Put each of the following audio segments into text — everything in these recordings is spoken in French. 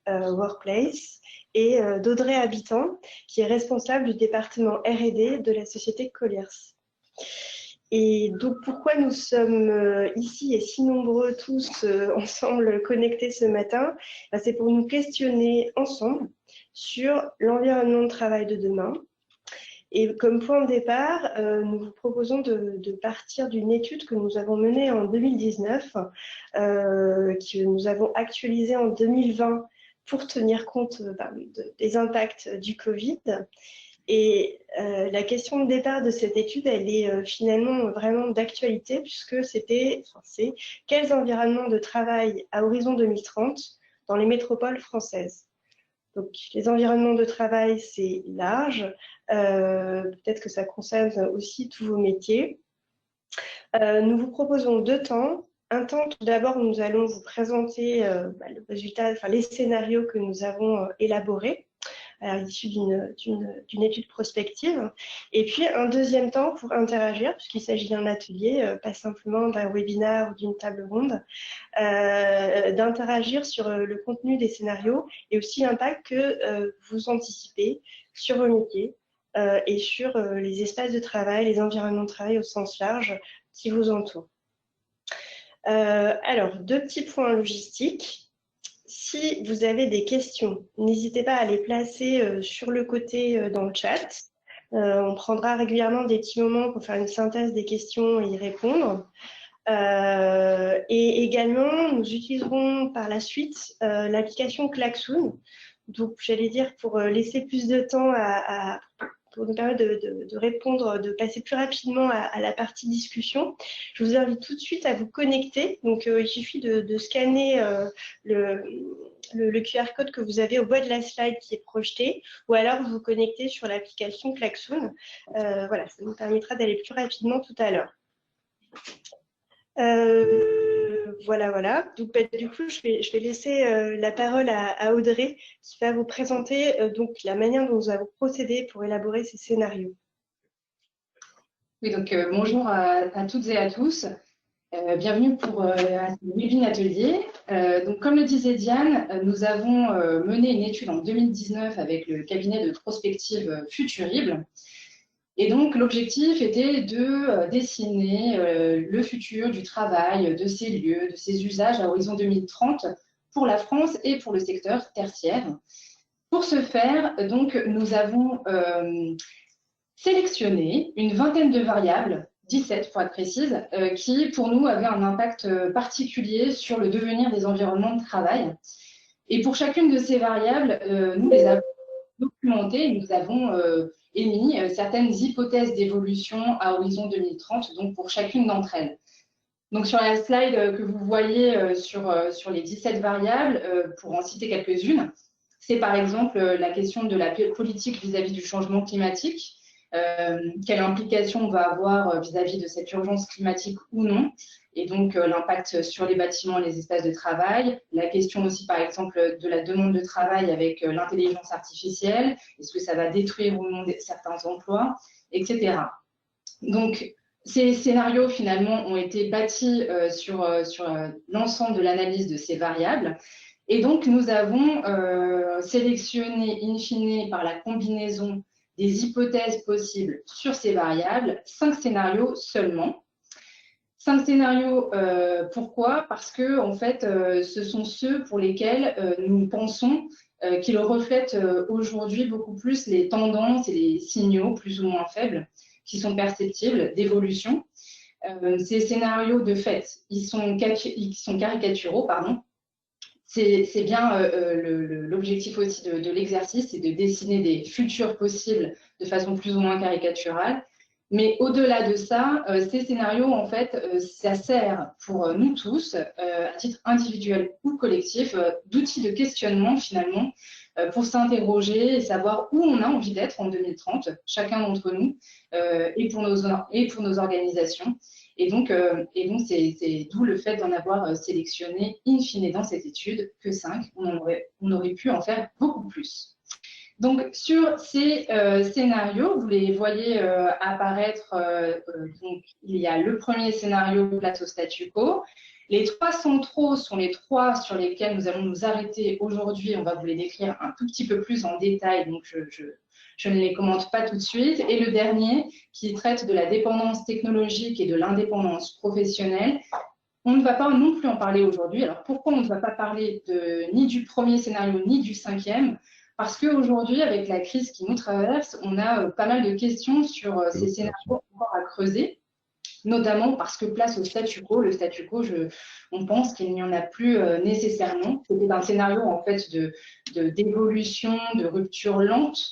Workplace, et d'Audrey Habitant, qui est responsable du département R&D de la société Colliers. Et donc, pourquoi nous sommes ici et si nombreux tous ensemble connectés ce matin? C'est pour nous questionner ensemble sur l'environnement de travail de demain. Et comme point de départ, nous vous proposons de partir d'une étude que nous avons menée en 2019, que nous avons actualisée en 2020 pour tenir compte des impacts du Covid. Et la question de départ de cette étude, elle est finalement vraiment d'actualité, puisque c'est quels environnements de travail à horizon 2030 dans les métropoles françaises. Donc, les environnements de travail, c'est large. Peut-être que ça concerne aussi tous vos métiers. Nous vous proposons 2 temps. Un temps, tout d'abord, nous allons vous présenter le résultat, les scénarios que nous avons élaborés à l'issue d'une étude prospective. Et puis, un deuxième temps pour interagir, puisqu'il s'agit d'un atelier, pas simplement d'un webinaire ou d'une table ronde, d'interagir sur le contenu des scénarios et aussi l'impact que vous anticipez sur vos métiers et sur les espaces de travail, les environnements de travail au sens large qui vous entourent. Alors, 2 petits points logistiques. Si vous avez des questions, n'hésitez pas à les placer sur le côté dans le chat. On prendra régulièrement des petits moments pour faire une synthèse des questions et y répondre. Et également, nous utiliserons par la suite l'application Klaxoon. Donc, j'allais dire pour laisser plus de temps pour nous permettre de répondre, de passer plus rapidement à la partie discussion. Je vous invite tout de suite à vous connecter. Donc, il suffit de scanner le QR code que vous avez au bas de la slide qui est projeté, ou alors vous connecter sur l'application Klaxoon. Voilà, ça nous permettra d'aller plus rapidement tout à l'heure. Voilà. Donc, du coup, je vais laisser la parole à Audrey qui va vous présenter donc la manière dont nous avons procédé pour élaborer ces scénarios. Oui, donc bonjour à toutes et à tous. Bienvenue pour ce webinaire atelier. Donc, comme le disait Diane, nous avons mené une étude en 2019 avec le cabinet de prospective Futurible. Et donc, l'objectif était de dessiner le futur du travail, de ces lieux, de ces usages à horizon 2030 pour la France et pour le secteur tertiaire. Pour ce faire, donc, nous avons sélectionné une vingtaine de variables, 17 pour être précise, qui pour nous avaient un impact particulier sur le devenir des environnements de travail. Et pour chacune de ces variables, nous les avons documentées et nous avons émis certaines hypothèses d'évolution à horizon 2030, donc pour chacune d'entre elles. Donc sur la slide que vous voyez sur les 17 variables, pour en citer quelques-unes, c'est par exemple la question de la politique vis-à-vis du changement climatique, quelle implication on va avoir vis-à-vis de cette urgence climatique ou non, et donc l'impact sur les bâtiments et les espaces de travail, la question aussi par exemple de la demande de travail avec l'intelligence artificielle, est-ce que ça va détruire ou non certains emplois, etc. Donc ces scénarios finalement ont été bâtis sur l'ensemble de l'analyse de ces variables. Et donc, nous avons sélectionné, in fine, par la combinaison des hypothèses possibles sur ces variables, 5 scénarios seulement. 5 scénarios, pourquoi? Parce que, en fait, ce sont ceux pour lesquels nous pensons qu'ils reflètent aujourd'hui beaucoup plus les tendances et les signaux plus ou moins faibles qui sont perceptibles d'évolution. Ces scénarios, de fait, ils sont caricaturaux, pardon. C'est bien l'objectif aussi de l'exercice, c'est de dessiner des futurs possibles de façon plus ou moins caricaturale. Mais au-delà de ça, ces scénarios, en fait, ça sert pour nous tous, à titre individuel ou collectif, d'outils de questionnement finalement, pour s'interroger et savoir où on a envie d'être en 2030, chacun d'entre nous, et pour nos organisations. Et donc, c'est d'où le fait d'en avoir sélectionné in fine dans cette étude que 5. On aurait pu en faire beaucoup plus. Donc, sur ces scénarios, vous les voyez apparaître. Donc, il y a le premier scénario, place au statu quo. Les trois centraux sont les trois sur lesquels nous allons nous arrêter aujourd'hui. On va vous les décrire un tout petit peu plus en détail, donc je ne les commente pas tout de suite. Et le dernier, qui traite de la dépendance technologique et de l'indépendance professionnelle. On ne va pas non plus en parler aujourd'hui. Alors pourquoi on ne va pas parler ni du premier scénario ni du cinquième? Parce qu'aujourd'hui, avec la crise qui nous traverse, on a pas mal de questions sur ces scénarios encore à creuser, notamment parce que place au statu quo. Le statu quo, on pense qu'il n'y en a plus nécessairement. C'était un scénario en fait d'évolution, de rupture lente.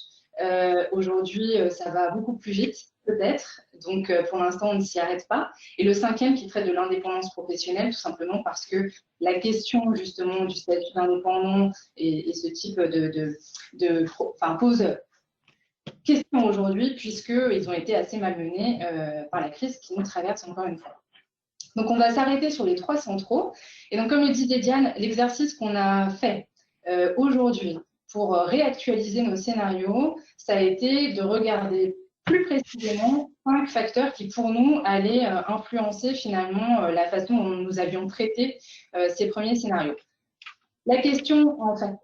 Aujourd'hui, ça va beaucoup plus vite, peut-être. Donc, pour l'instant, on ne s'y arrête pas. Et le cinquième qui traite de l'indépendance professionnelle, tout simplement parce que la question, justement, du statut d'indépendant et ce type pose question aujourd'hui, puisqu'ils ont été assez malmenés par la crise qui nous traverse encore une fois. Donc, on va s'arrêter sur les trois centraux. Et donc, comme le disait Diane, l'exercice qu'on a fait aujourd'hui pour réactualiser nos scénarios, ça a été de regarder plus précisément 5 facteurs qui, pour nous, allaient influencer finalement la façon dont nous avions traité ces premiers scénarios. La question,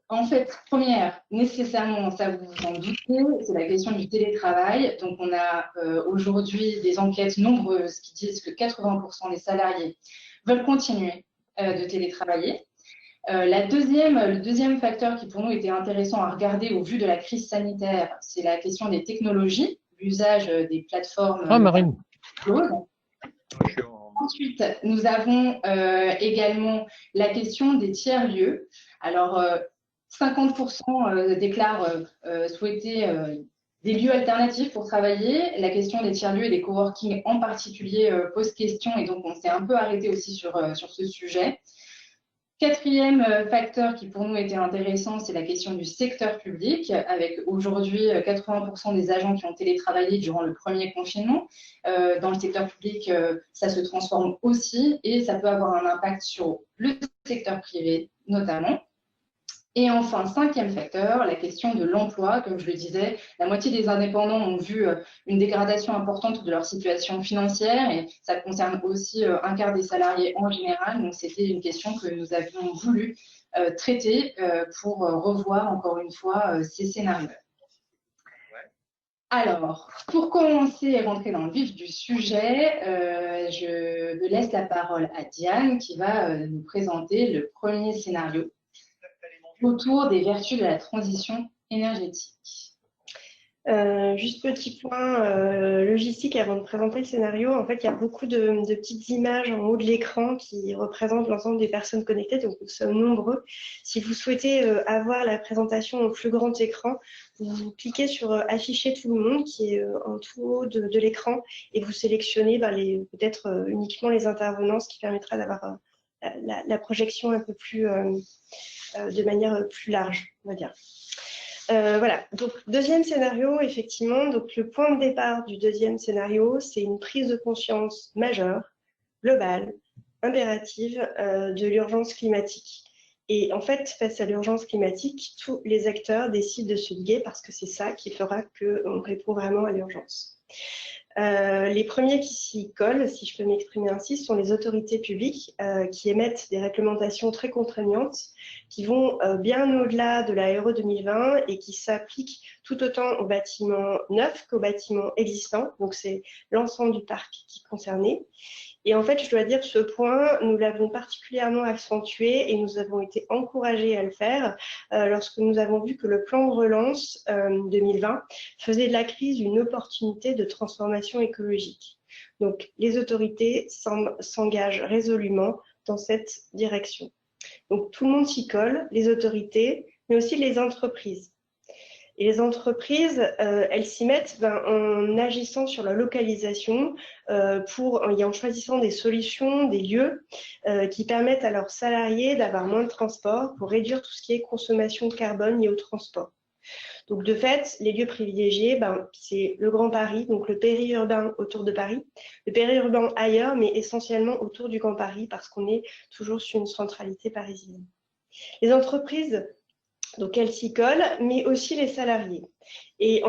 en fait, première, nécessairement, ça vous vous en doutez, c'est la question du télétravail. Donc, on a aujourd'hui des enquêtes nombreuses qui disent que 80% des salariés veulent continuer de télétravailler. Le deuxième facteur qui, pour nous, était intéressant à regarder au vu de la crise sanitaire, c'est la question des technologies, l'usage des plateformes. Ah, Marine. Ensuite, nous avons également la question des tiers-lieux. Alors, 50% déclarent souhaiter des lieux alternatifs pour travailler. La question des tiers-lieux et des coworking en particulier pose question, et donc on s'est un peu arrêté aussi sur ce sujet. Quatrième facteur qui pour nous était intéressant, c'est la question du secteur public, avec aujourd'hui 80% des agents qui ont télétravaillé durant le premier confinement. Dans le secteur public, ça se transforme aussi et ça peut avoir un impact sur le secteur privé notamment. Et enfin, cinquième facteur, la question de l'emploi. Comme je le disais, la moitié des indépendants ont vu une dégradation importante de leur situation financière et ça concerne aussi un quart des salariés en général. Donc, c'était une question que nous avions voulu traiter pour revoir encore une fois ces scénarios. Alors, pour commencer et rentrer dans le vif du sujet, je laisse la parole à Diane qui va nous présenter le premier scénario autour des vertus de la transition énergétique. Juste petit point logistique avant de présenter le scénario. En fait, il y a beaucoup de petites images en haut de l'écran qui représentent l'ensemble des personnes connectées, donc nous sommes nombreux. Si vous souhaitez avoir la présentation au plus grand écran, vous cliquez sur afficher tout le monde qui est en tout haut de l'écran et vous sélectionnez peut-être uniquement les intervenants, ce qui permettra d'avoir la projection un peu plus de manière plus large, on va dire. Voilà, donc deuxième scénario, effectivement, donc le point de départ du deuxième scénario, c'est une prise de conscience majeure, globale, impérative de l'urgence climatique. Et en fait, face à l'urgence climatique, tous les acteurs décident de se liguer parce que c'est ça qui fera qu'on répond vraiment à l'urgence. Les premiers qui s'y collent, si je peux m'exprimer ainsi, sont les autorités publiques qui émettent des réglementations très contraignantes qui vont bien au-delà de la RE 2020 et qui s'appliquent tout autant aux bâtiments neufs qu'aux bâtiments existants. Donc, c'est l'ensemble du parc qui est concerné. Et en fait, je dois dire que ce point, nous l'avons particulièrement accentué et nous avons été encouragés à le faire lorsque nous avons vu que le plan de relance 2020 faisait de la crise une opportunité de transformation écologique. Donc, les autorités s'engagent résolument dans cette direction. Donc, tout le monde s'y colle, les autorités, mais aussi les entreprises. Et les entreprises, elles s'y mettent en agissant sur la localisation et en choisissant des solutions, des lieux qui permettent à leurs salariés d'avoir moins de transport pour réduire tout ce qui est consommation de carbone liée au transport. Donc, de fait, les lieux privilégiés, c'est le Grand Paris, donc le périurbain autour de Paris, le périurbain ailleurs, mais essentiellement autour du Grand Paris parce qu'on est toujours sur une centralité parisienne. Les entreprises Donc elle s'y colle, mais aussi les salariés. Et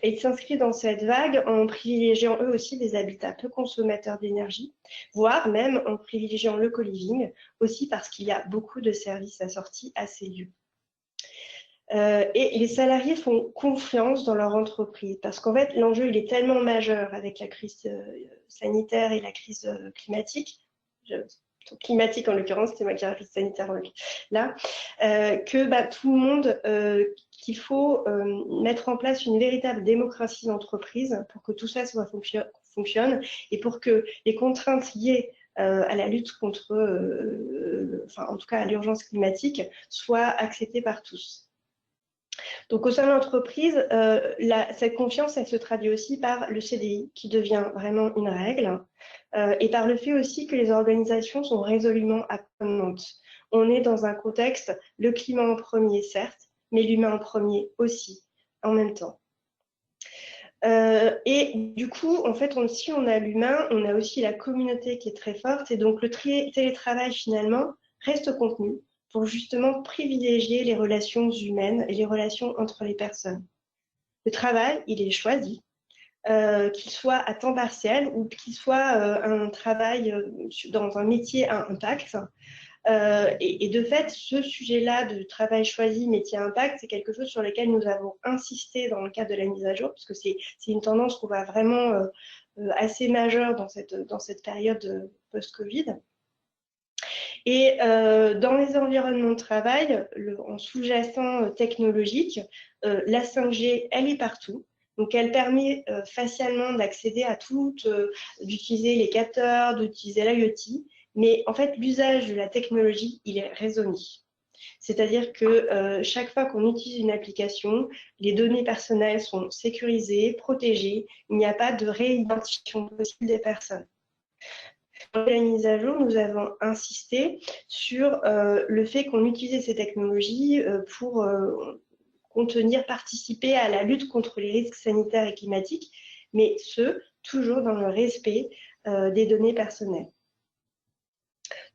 ils s'inscrivent dans cette vague en privilégiant eux aussi des habitats peu consommateurs d'énergie, voire même en privilégiant le co-living, aussi parce qu'il y a beaucoup de services assortis à ces lieux. Et les salariés font confiance dans leur entreprise parce qu'en fait, l'enjeu, il est tellement majeur avec la crise sanitaire et la crise climatique, climatique en l'occurrence, c'est moi qui ai la crise sanitaire là, que tout le monde, qu'il faut mettre en place une véritable démocratie d'entreprise pour que tout ça fonctionne et pour que les contraintes liées à la lutte contre, en tout cas à l'urgence climatique, soient acceptées par tous. Donc, au sein de l'entreprise, cette confiance, elle se traduit aussi par le CDI qui devient vraiment une règle et par le fait aussi que les organisations sont résolument apprenantes. On est dans un contexte, le climat en premier, certes, mais l'humain en premier aussi, en même temps. Et du coup, en fait, si on a l'humain, on a aussi la communauté qui est très forte et donc le télétravail, finalement, reste contenu pour justement privilégier les relations humaines et les relations entre les personnes. Le travail, il est choisi, qu'il soit à temps partiel ou qu'il soit un travail dans un métier à impact. Et de fait, ce sujet-là de travail choisi, métier à impact, c'est quelque chose sur lequel nous avons insisté dans le cadre de la mise à jour, parce que c'est une tendance qu'on voit vraiment assez majeure dans cette période post-Covid. Et dans les environnements de travail, en sous-jacent technologique, la 5G, elle est partout. Donc, elle permet facialement d'accéder à tout, d'utiliser les capteurs, d'utiliser l'IoT. Mais en fait, l'usage de la technologie, il est raisonné. C'est-à-dire que chaque fois qu'on utilise une application, les données personnelles sont sécurisées, protégées. Il n'y a pas de réidentification possible des personnes. Dans la mise à jour, nous avons insisté sur le fait qu'on utilisait ces technologies pour contenir, participer à la lutte contre les risques sanitaires et climatiques, mais toujours dans le respect des données personnelles.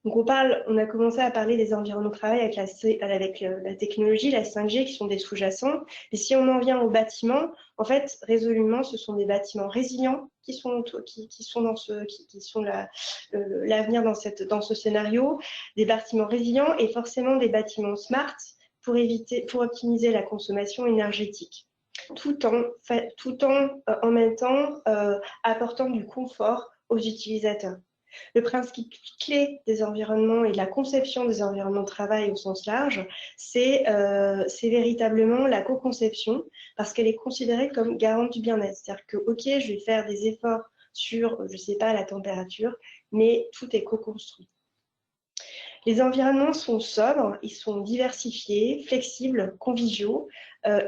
Donc on a commencé à parler des environnements de travail avec la technologie, la 5G, qui sont des sous-jacents. Et si on en vient aux bâtiments, en fait, résolument, ce sont des bâtiments résilients qui sont l'avenir dans ce scénario, des bâtiments résilients et forcément des bâtiments smart pour optimiser la consommation énergétique, tout en même temps apportant du confort aux utilisateurs. Le principe clé des environnements et de la conception des environnements de travail au sens large, c'est véritablement la co-conception parce qu'elle est considérée comme garante du bien-être. C'est-à-dire que, ok, je vais faire des efforts sur, je ne sais pas, la température, mais tout est co-construit. Les environnements sont sobres, ils sont diversifiés, flexibles, conviviaux,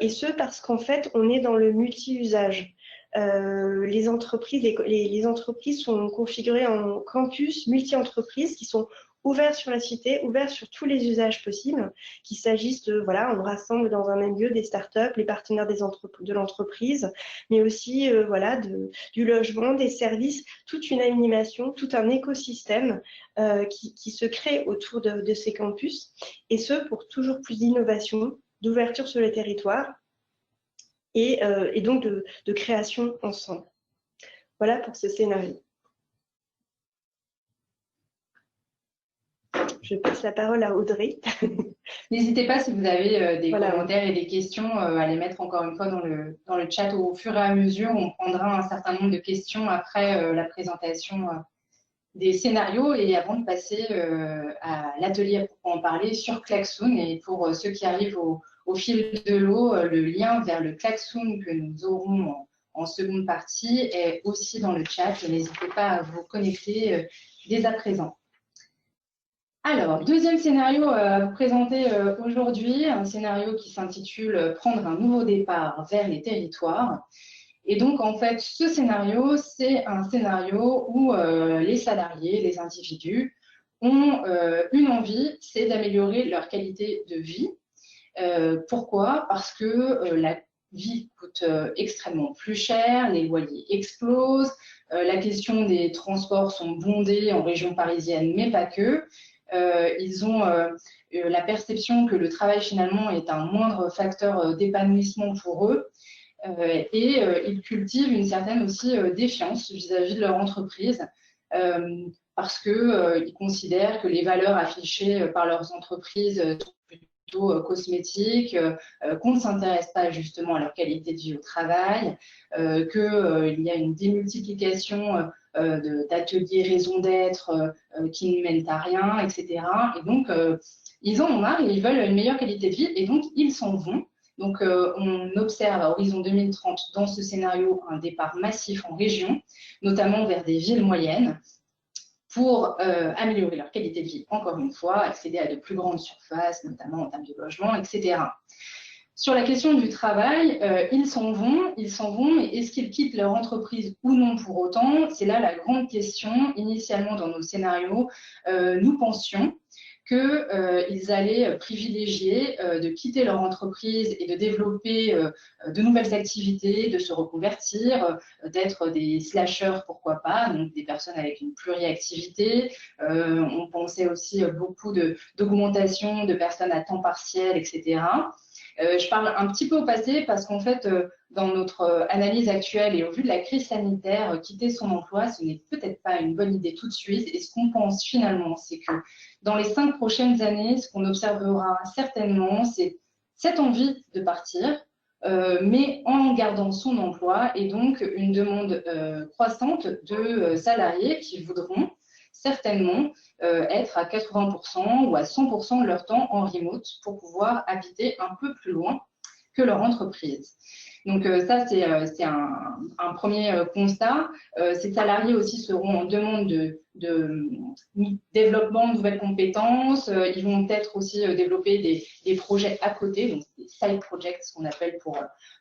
et ce parce qu'en fait, on est dans le multi-usage. Les entreprises sont configurées en campus multi-entreprises qui sont ouverts sur la cité, ouverts sur tous les usages possibles, qu'il s'agisse de, voilà, on rassemble dans un même lieu des startups, les partenaires de l'entreprise, mais aussi du logement, des services, toute une animation, tout un écosystème qui se crée autour de ces campus, et ce pour toujours plus d'innovation, d'ouverture sur le territoire, et donc de création ensemble. Voilà pour ce scénario. Je passe la parole à Audrey. N'hésitez pas, si vous avez des commentaires et des questions, à les mettre encore une fois dans le chat au fur et à mesure. On prendra un certain nombre de questions après la présentation des scénarios et avant de passer à l'atelier pour en parler sur Klaxoon. Et pour ceux qui arrivent au fil de l'eau, le lien vers le Klaxoon que nous aurons en seconde partie est aussi dans le chat. N'hésitez pas à vous connecter dès à présent. Alors, deuxième scénario à vous présenter aujourd'hui, un scénario qui s'intitule « Prendre un nouveau départ vers les territoires ». Et donc, en fait, ce scénario, c'est un scénario où les salariés, les individus ont une envie, c'est d'améliorer leur qualité de vie. Pourquoi? Parce que la vie coûte extrêmement plus cher, les loyers explosent, la question des transports sont bondés en région parisienne, mais pas que. ils ont la perception que le travail finalement est un moindre facteur d'épanouissement pour eux. Et ils cultivent une certaine aussi défiance vis-à-vis de leur entreprise parce qu'ils considèrent que les valeurs affichées par leurs entreprises sont plutôt cosmétiques, qu'on ne s'intéresse pas justement à leur qualité de vie au travail, qu'il y a une démultiplication d'ateliers raison d'être qui ne mènent à rien, etc. Et donc, ils en ont marre et ils veulent une meilleure qualité de vie et donc ils s'en vont. Donc, on observe à horizon 2030 dans ce scénario un départ massif en région, notamment vers des villes moyennes, pour améliorer leur qualité de vie, encore une fois, accéder à de plus grandes surfaces, notamment en termes de logement, etc. Sur la question du travail, ils s'en vont, mais est-ce qu'ils quittent leur entreprise ou non pour autant? C'est là la grande question. Initialement, dans nos scénarios, nous pensions qu'ils allaient privilégier de quitter leur entreprise et de développer de nouvelles activités, de se reconvertir, d'être des slasheurs, pourquoi pas, donc des personnes avec une pluriactivité. On pensait aussi beaucoup d'augmentation de personnes à temps partiel, etc. Je parle un petit peu au passé parce qu'en fait, dans notre analyse actuelle et au vu de la crise sanitaire, quitter son emploi, ce n'est peut-être pas une bonne idée tout de suite. Et ce qu'on pense finalement, c'est que dans les 5 prochaines années, ce qu'on observera certainement, c'est cette envie de partir, mais en gardant son emploi et donc une demande croissante de salariés qui voudront certainement être à 80% ou à 100% de leur temps en remote pour pouvoir habiter un peu plus loin que leur entreprise. Donc ça, c'est un premier constat. Ces salariés aussi seront en demande de développement de nouvelles compétences. Ils vont peut-être aussi développer des projets à côté, donc des side projects, ce qu'on appelle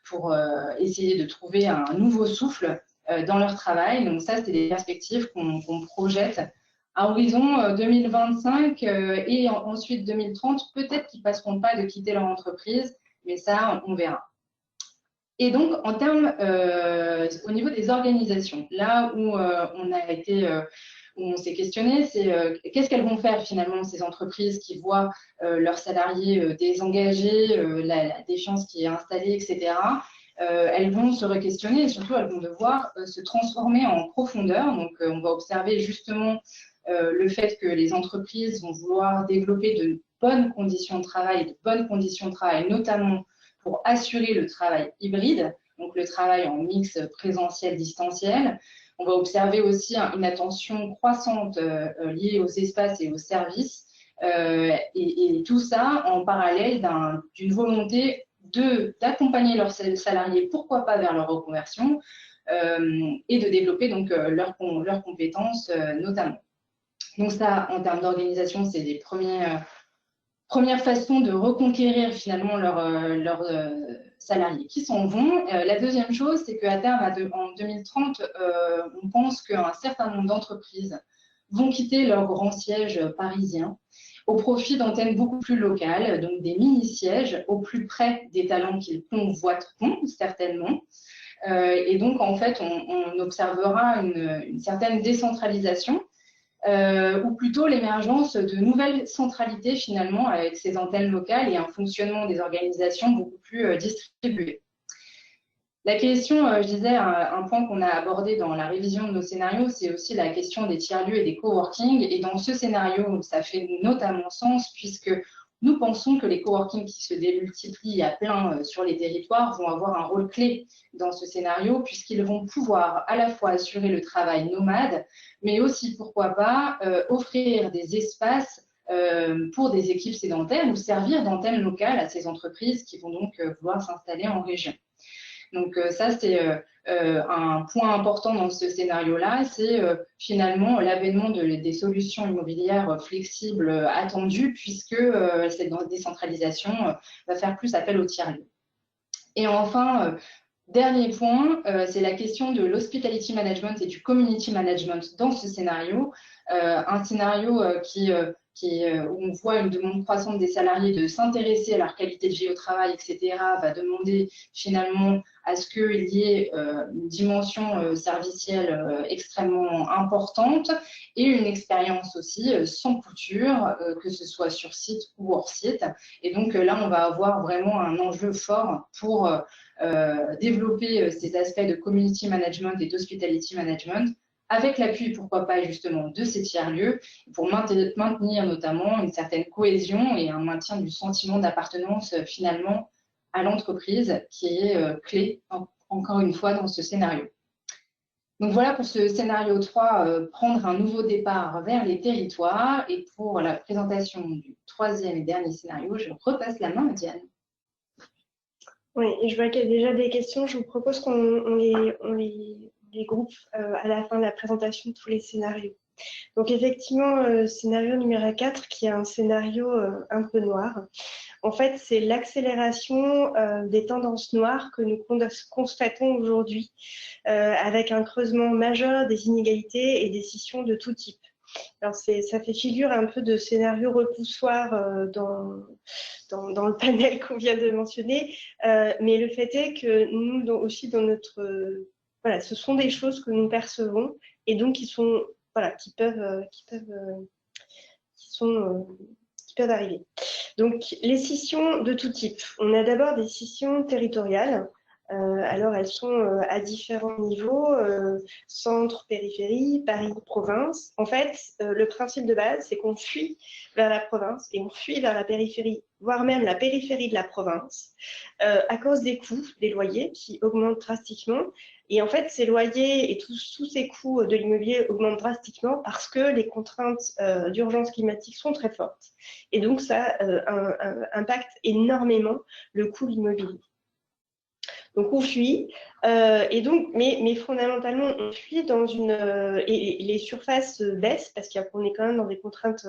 pour essayer de trouver un nouveau souffle dans leur travail. Donc ça, c'est des perspectives qu'on projette à horizon 2025 et ensuite 2030. Peut-être qu'ils ne passeront pas de quitter leur entreprise, mais ça, on verra. Et donc, en termes, au niveau des organisations, là où où on s'est questionné, c'est qu'est-ce qu'elles vont faire finalement, ces entreprises qui voient leurs salariés désengagés, la défiance qui est installée, etc. Elles vont se re-questionner et surtout, elles vont devoir se transformer en profondeur. Donc, on va observer justement le fait que les entreprises vont vouloir développer de bonnes conditions de travail, notamment pour assurer le travail hybride, donc le travail en mix présentiel-distanciel. On va observer aussi une attention croissante liée aux espaces et aux services, et tout ça en parallèle d'une volonté d'accompagner leurs salariés, pourquoi pas vers leur reconversion, et de développer donc leurs compétences notamment. Donc ça, en termes d'organisation, c'est les première façon de reconquérir finalement leurs salariés qui s'en vont. La deuxième chose, c'est qu'à terme, en 2030, on pense qu'un certain nombre d'entreprises vont quitter leur grand siège parisien au profit d'antennes beaucoup plus locales, donc des mini-sièges au plus près des talents qu'ils convoiteront certainement. Et donc, en fait, on observera une certaine décentralisation, ou plutôt l'émergence de nouvelles centralités finalement avec ces antennes locales et un fonctionnement des organisations beaucoup plus distribué. La question, je disais, un point qu'on a abordé dans la révision de nos scénarios, c'est aussi la question des tiers-lieux et des coworking. Et dans ce scénario, ça fait notamment sens puisque nous pensons que les coworking qui se démultiplient à plein sur les territoires vont avoir un rôle clé dans ce scénario puisqu'ils vont pouvoir à la fois assurer le travail nomade, mais aussi, pourquoi pas, offrir des espaces pour des équipes sédentaires ou servir d'antenne locale à ces entreprises qui vont donc vouloir s'installer en région. Donc ça, c'est un point important dans ce scénario-là, c'est finalement l'avènement des solutions immobilières flexibles attendues puisque cette décentralisation va faire plus appel aux tiers-lieux. Et enfin, dernier point, c'est la question de l'hospitality management et du community management dans ce scénario. Un scénario qui où on voit une demande croissante des salariés de s'intéresser à leur qualité de vie au travail, etc., va demander finalement à ce qu'il y ait une dimension servicielle extrêmement importante et une expérience aussi sans couture, que ce soit sur site ou hors site. Et donc là, on va avoir vraiment un enjeu fort pour développer ces aspects de community management et d'hospitality management, avec l'appui, pourquoi pas, justement, de ces tiers-lieux, pour maintenir notamment une certaine cohésion et un maintien du sentiment d'appartenance finalement à l'entreprise, qui est clé, encore une fois, dans ce scénario. Donc voilà pour ce scénario 3, prendre un nouveau départ vers les territoires. Et pour la présentation du troisième et dernier scénario, je repasse la main à Diane. Oui, et je vois qu'il y a déjà des questions. Je vous propose qu'on les groupe à la fin de la présentation de tous les scénarios. Donc effectivement, scénario numéro 4, qui est un scénario un peu noir. En fait, c'est l'accélération des tendances noires que nous constatons aujourd'hui, avec un creusement majeur des inégalités et des scissions de tout type. Alors ça fait figure un peu de scénario repoussoir dans le panel qu'on vient de mentionner, mais le fait est que nous aussi dans notre... voilà, ce sont des choses que nous percevons et donc qui sont... Voilà, qui peuvent arriver. Donc, les scissions de tout type. On a d'abord des scissions territoriales. Alors, elles sont à différents niveaux, centre, périphérie, Paris, province. En fait, le principe de base, c'est qu'on fuit vers la province et on fuit vers la périphérie, voire même la périphérie de la province, à cause des coûts des loyers qui augmentent drastiquement. Et en fait, ces loyers et tous ces coûts de l'immobilier augmentent drastiquement parce que les contraintes d'urgence climatique sont très fortes. Et donc, ça impacte énormément le coût de l'immobilier. Donc, on fuit. Et donc, mais fondamentalement, on fuit dans une... et les surfaces baissent parce qu'on est quand même dans des contraintes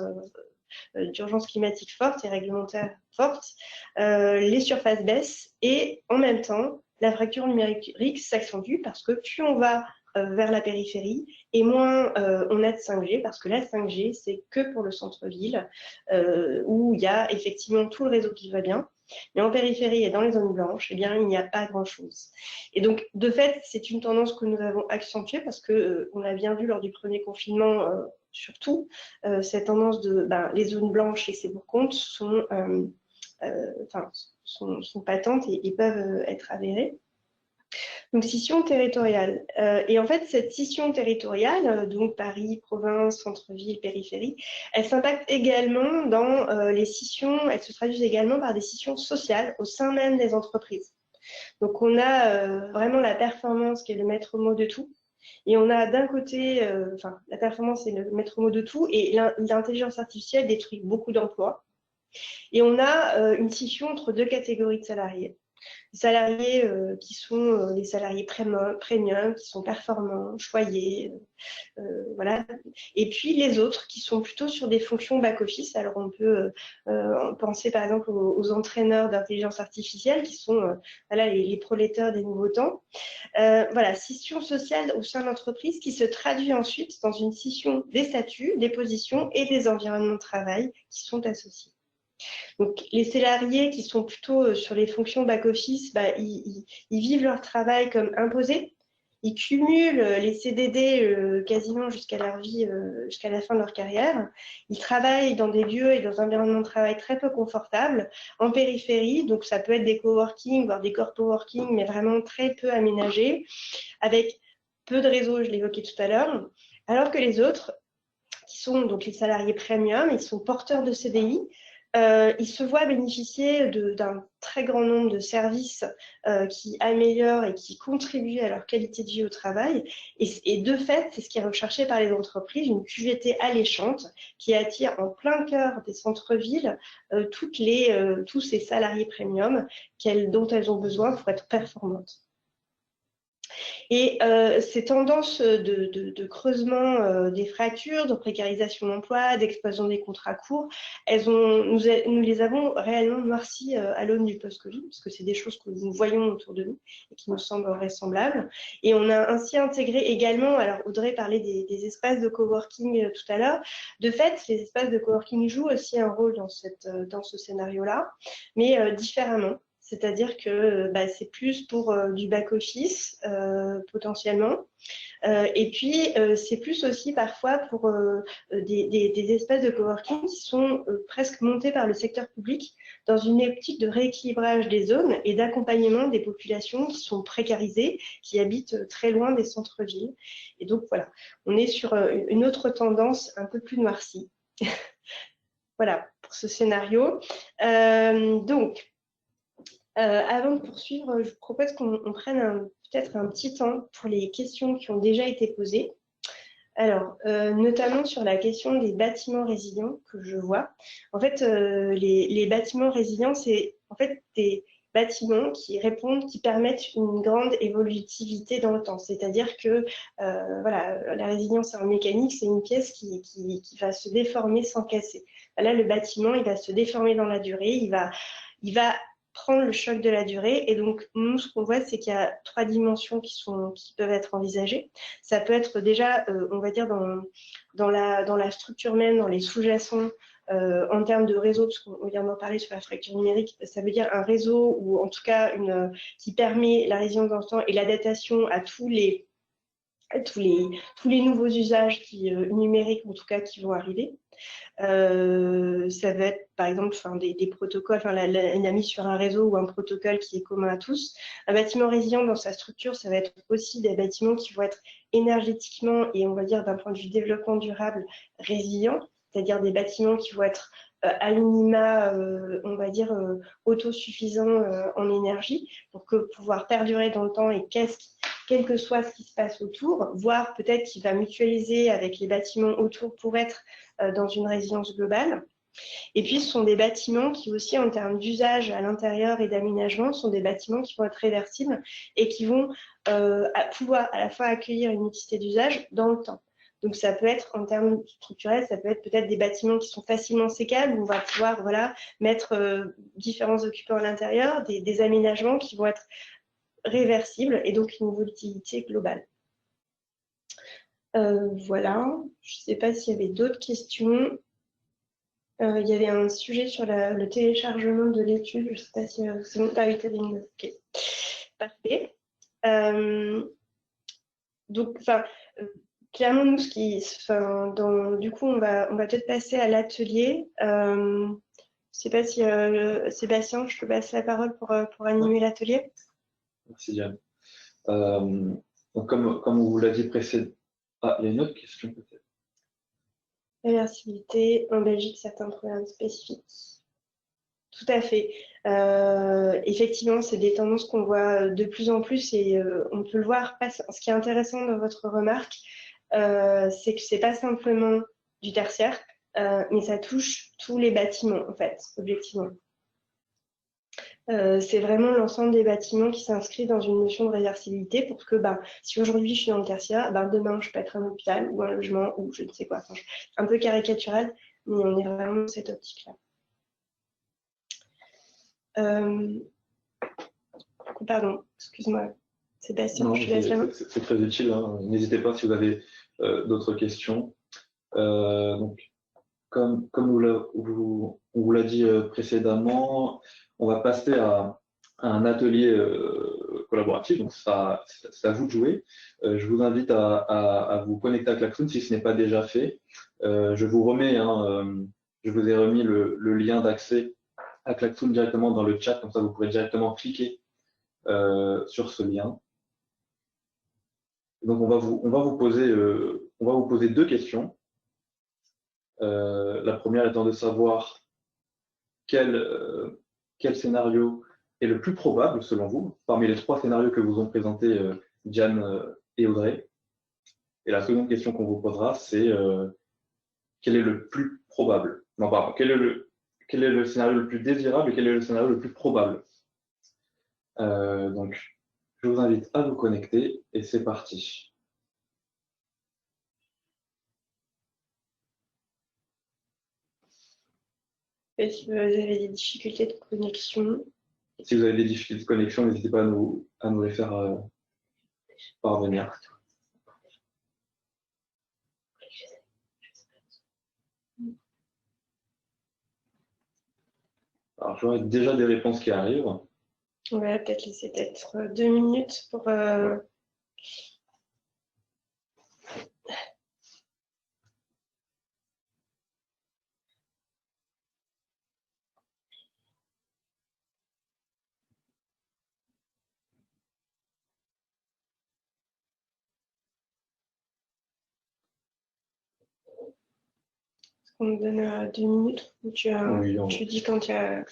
d'urgence climatique fortes et réglementaires fortes. Les surfaces baissent et en même temps, la fracture numérique s'accentue parce que plus on va vers la périphérie et moins on a de 5G, parce que la 5G, c'est que pour le centre-ville, où il y a effectivement tout le réseau qui va bien. Mais en périphérie et dans les zones blanches, eh bien, il n'y a pas grand-chose. Et donc, de fait, c'est une tendance que nous avons accentuée parce qu'on l'a bien vu lors du premier confinement, surtout, cette tendance de les zones blanches et ces pour-comptes sont patentes et peuvent être avérées. Donc, scission territoriale. Et en fait, cette scission territoriale, donc Paris, province, centre-ville, périphérie, elle s'impacte également dans les scissions, elle se traduit également par des scissions sociales au sein même des entreprises. Donc, on a vraiment la performance qui est le maître mot de tout. Et on a d'un côté, la performance est le maître mot de tout, et l'intelligence artificielle détruit beaucoup d'emplois. Et on a une scission entre deux catégories de salariés. Les salariés qui sont les salariés premium, qui sont performants, choyés, voilà. Et puis les autres qui sont plutôt sur des fonctions back-office. Alors on peut penser par exemple aux entraîneurs d'intelligence artificielle qui sont les prolétaires des nouveaux temps. Voilà, scission sociale au sein de l'entreprise qui se traduit ensuite dans une scission des statuts, des positions et des environnements de travail qui sont associés. Donc, les salariés qui sont plutôt sur les fonctions back-office, ils vivent leur travail comme imposé. Ils cumulent les CDD quasiment jusqu'à leur vie, jusqu'à la fin de leur carrière. Ils travaillent dans des lieux et dans un environnement de travail très peu confortable, en périphérie. Donc, ça peut être des coworking, voire des corpo-working, mais vraiment très peu aménagés, avec peu de réseaux, je l'évoquais tout à l'heure. Alors que les autres, qui sont donc les salariés premium, ils sont porteurs de CDI, ils se voient bénéficier d'un très grand nombre de services qui améliorent et qui contribuent à leur qualité de vie au travail. Et de fait, c'est ce qui est recherché par les entreprises, une QVT alléchante qui attire en plein cœur des centres-villes tous ces salariés premium dont elles ont besoin pour être performantes. Et ces tendances de creusement des fractures, de précarisation d'emploi, d'explosion des contrats courts, nous les avons réellement noircies à l'aune du post-Covid, parce que c'est des choses que nous voyons autour de nous et qui nous semblent vraisemblables. Et on a ainsi intégré également, alors Audrey parlait des espaces de coworking tout à l'heure, de fait, les espaces de coworking jouent aussi un rôle dans ce scénario-là, mais différemment. C'est-à-dire que c'est plus pour du back-office potentiellement. Et puis, c'est plus aussi parfois pour des espaces de coworking qui sont presque montés par le secteur public dans une optique de rééquilibrage des zones et d'accompagnement des populations qui sont précarisées, qui habitent très loin des centres-villes. Et donc, voilà, on est sur une autre tendance un peu plus noircie. Voilà, pour ce scénario. Donc, avant de poursuivre, je vous propose qu'on prenne peut-être un petit temps pour les questions qui ont déjà été posées. Alors, notamment sur la question des bâtiments résilients que je vois. En fait, les bâtiments résilients, c'est en fait des bâtiments qui répondent, qui permettent une grande évolutivité dans le temps. C'est-à-dire que voilà, la résilience en mécanique, c'est une pièce qui va se déformer sans casser. Là, le bâtiment, il va se déformer dans la durée, il va prendre le choc de la durée. Et donc, nous, ce qu'on voit, c'est qu'il y a 3 dimensions qui peuvent être envisagées. Ça peut être déjà, on va dire, dans la structure même, dans les sous-jacents, en termes de réseau, parce qu'on vient d'en parler sur la fracture numérique, ça veut dire un réseau ou en tout cas qui permet la résilience dans le temps et l'adaptation à tous les nouveaux usages numériques, en tout cas, qui vont arriver. Ça va être par exemple des protocoles, la mise sur un réseau ou un protocole qui est commun à tous. Un bâtiment résilient dans sa structure, ça va être aussi des bâtiments qui vont être énergétiquement et on va dire d'un point de vue développement durable résilients, c'est-à-dire des bâtiments qui vont être à minima, on va dire, autosuffisants en énergie pour pouvoir perdurer dans le temps et quel que soit ce qui se passe autour, voire peut-être qu'il va mutualiser avec les bâtiments autour pour être dans une résilience globale. Et puis, ce sont des bâtiments qui aussi, en termes d'usage à l'intérieur et d'aménagement, sont des bâtiments qui vont être réversibles et qui vont pouvoir à la fois accueillir une mixité d'usage dans le temps. Donc, ça peut être, en termes structurels, ça peut être peut-être des bâtiments qui sont facilement sécables, où on va pouvoir mettre différents occupants à l'intérieur, des aménagements qui vont être réversibles et donc une volatilité globale. Voilà, je ne sais pas s'il y avait d'autres questions. Il y avait un sujet sur le téléchargement de l'étude. Je ne sais pas si c'est bon. Ah oui, tu avais une. Ok, parfait. Donc, clairement, nous, du coup, on va peut-être passer à l'atelier. Je ne sais pas si Sébastien, je te passe la parole pour animer l'atelier. Merci Diane. Donc comme on vous l'a dit précédemment. Ah, il y a une autre question peut-être. Réversibilité, en Belgique, certains programmes spécifiques. Tout à fait. Effectivement, c'est des tendances qu'on voit de plus en plus et on peut le voir. Ce qui est intéressant dans votre remarque, c'est que ce n'est pas simplement du tertiaire, mais ça touche tous les bâtiments, en fait, objectivement. C'est vraiment l'ensemble des bâtiments qui s'inscrit dans une notion de réversibilité pour que si aujourd'hui je suis dans le tertiaire, demain je peux être un hôpital ou un logement ou je ne sais quoi. Enfin, un peu caricatural, mais on est vraiment dans cette optique-là. Pardon, excuse-moi, Sébastien, non, je te laisse la main. C'est très utile, hein. N'hésitez pas si vous avez d'autres questions. Donc, comme on vous l'a dit précédemment, on va passer à un atelier collaboratif, donc c'est à vous de jouer. Je vous invite à vous connecter à Klaxoon si ce n'est pas déjà fait. Je vous remets, je vous ai remis le lien d'accès à Klaxoon directement dans le chat, comme ça vous pourrez directement cliquer sur ce lien. Donc on va vous poser 2 questions. La première étant de savoir quel scénario est le plus probable selon vous, parmi les 3 scénarios que vous ont présentés Diane et Audrey. Et la seconde question qu'on vous posera, c'est quel est le plus probable? Non, pardon, quel est le scénario le plus désirable et quel est le scénario le plus probable? Donc, Je vous invite à vous connecter et c'est parti. Et si vous avez des difficultés de connexion. Si vous avez des difficultés de connexion, n'hésitez pas à nous les faire parvenir. Alors, je vois déjà des réponses qui arrivent. On va peut-être laisser peut-être 2 minutes pour. On me donne 2 minutes où tu dis quand il y a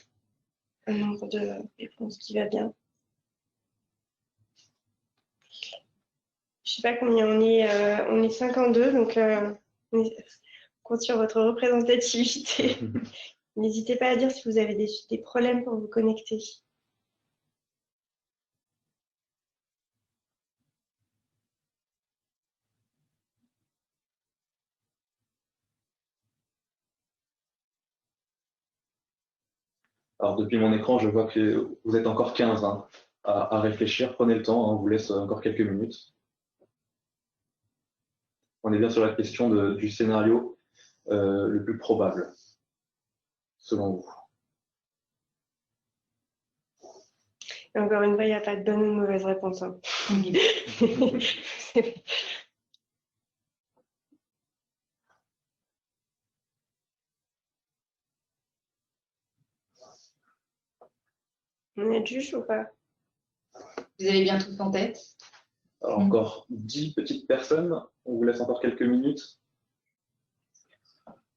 un nombre de réponses qui va bien. Je sais pas combien on est 52, donc on compte sur votre représentativité. N'hésitez pas à dire si vous avez des problèmes pour vous connecter. Alors, depuis mon écran, je vois que vous êtes encore 15 hein, à réfléchir. Prenez le temps, hein, on vous laisse encore quelques minutes. On est bien sur la question du scénario le plus probable, selon vous. Et encore une fois, il n'y a pas de bonne ou de mauvaise réponse. Hein. On est juste ou pas? Vous avez bien tout en tête? Alors, encore 10 petites personnes. On vous laisse encore quelques minutes.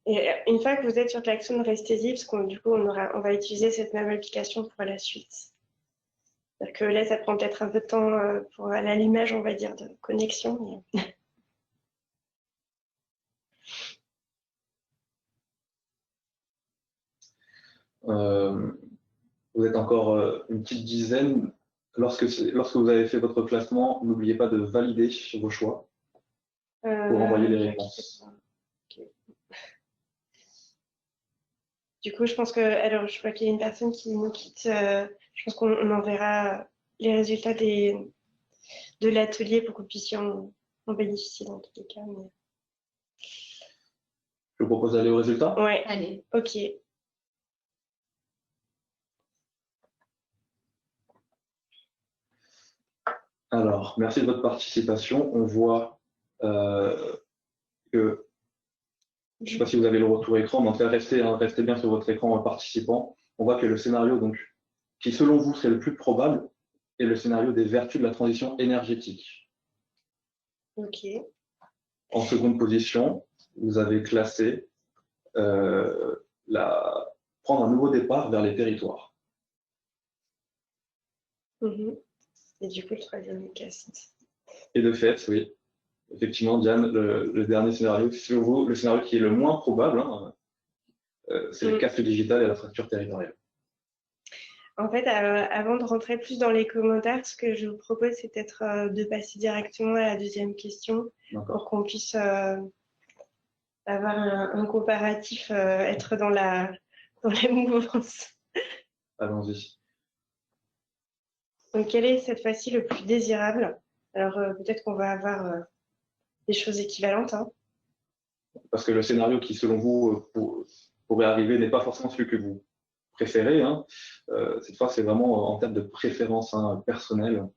Et une fois que vous êtes sur klaxon, restez-y, parce qu'on du coup, on va utiliser cette même application pour la suite. C'est-à-dire que là, ça prend peut-être un peu de temps pour l'allumage, on va dire, de connexion. Mais... Vous êtes encore une petite dizaine. Lorsque vous avez fait votre classement, n'oubliez pas de valider vos choix pour envoyer les réponses. Okay. Du coup, je pense que, alors, je vois qu'il y a une personne qui nous quitte. Je pense qu'on enverra les résultats de l'atelier pour que vous puissiez en bénéficier dans tous les cas. Mais... Je vous propose d'aller aux résultats. Ouais, Allez. ok. Alors, merci de votre participation. On voit que, je ne sais pas si vous avez le retour écran, mais en tout cas, restez bien sur votre écran en participant. On voit que le scénario, donc, qui selon vous serait le plus probable, est le scénario des vertus de la transition énergétique. Ok. En seconde position, vous avez classé prendre un nouveau départ vers les territoires. Et du coup, le troisième cast. Et de fait, oui, effectivement, Diane, le dernier scénario, sur vous, le scénario qui est le moins probable, hein, c'est le casse digital et la fracture territoriale. En fait, avant de rentrer plus dans les commentaires, ce que je vous propose, c'est peut-être de passer directement à la deuxième question pour qu'on puisse avoir un comparatif, être dans la mouvance. Allons-y. Donc, quel est cette fois-ci le plus désirable? Alors, peut-être qu'on va avoir des choses équivalentes. Hein. Parce que le scénario qui, selon vous, pourrait arriver n'est pas forcément celui que vous préférez. Hein. Cette fois, c'est vraiment en termes de préférence personnelle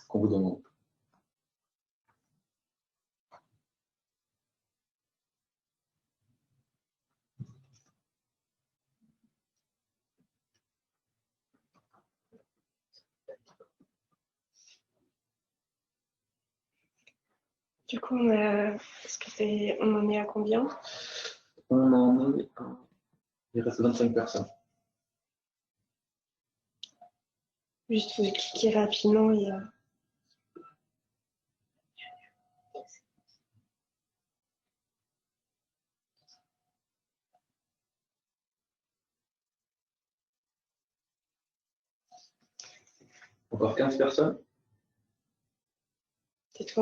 qu'on vous demande. Du coup, on en est à combien? On en est à... Il reste 25 personnes. Juste, vous cliquez rapidement et... Encore 15 personnes? C'est tout.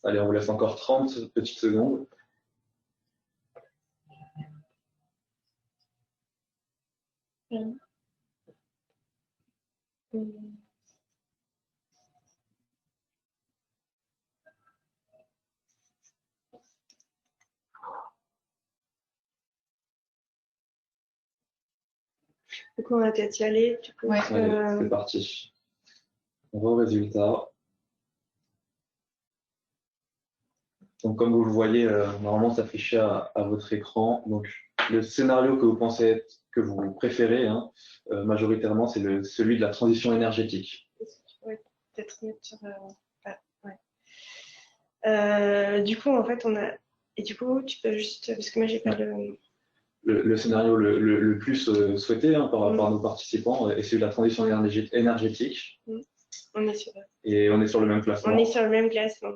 Allez, on vous laisse encore 30 petites secondes. Du coup, on va peut-être y aller. Ouais. Allez, c'est parti. On va au résultat. Donc, comme vous le voyez, normalement s'afficher à votre écran. Donc, le scénario que vous pensez être, que vous préférez, hein, majoritairement, c'est celui de la transition énergétique. Ouais, peut-être mettre sur. Ouais. Du coup, en fait, on a. Et du coup, tu peux juste. Parce que moi, j'ai pas Le scénario le plus souhaité, hein, par nos participants est celui de la transition énergétique. On est sur. Et on est sur le même classement. On est sur le même classement.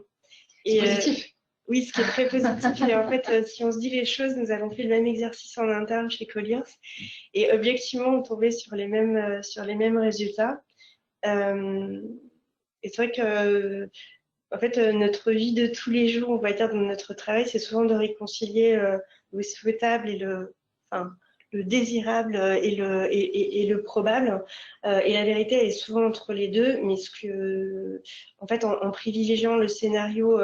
C'est positif. Oui, ce qui est très positif. Et en fait, si on se dit les choses, nous avons fait le même exercice en interne chez Colliers. Et objectivement, on tombait sur les mêmes résultats. Et c'est vrai que en fait, notre vie de tous les jours, on va dire, dans notre travail, c'est souvent de réconcilier le souhaitable et le désirable et le probable. Et la vérité, elle est souvent entre les deux. Mais en fait, en privilégiant le scénario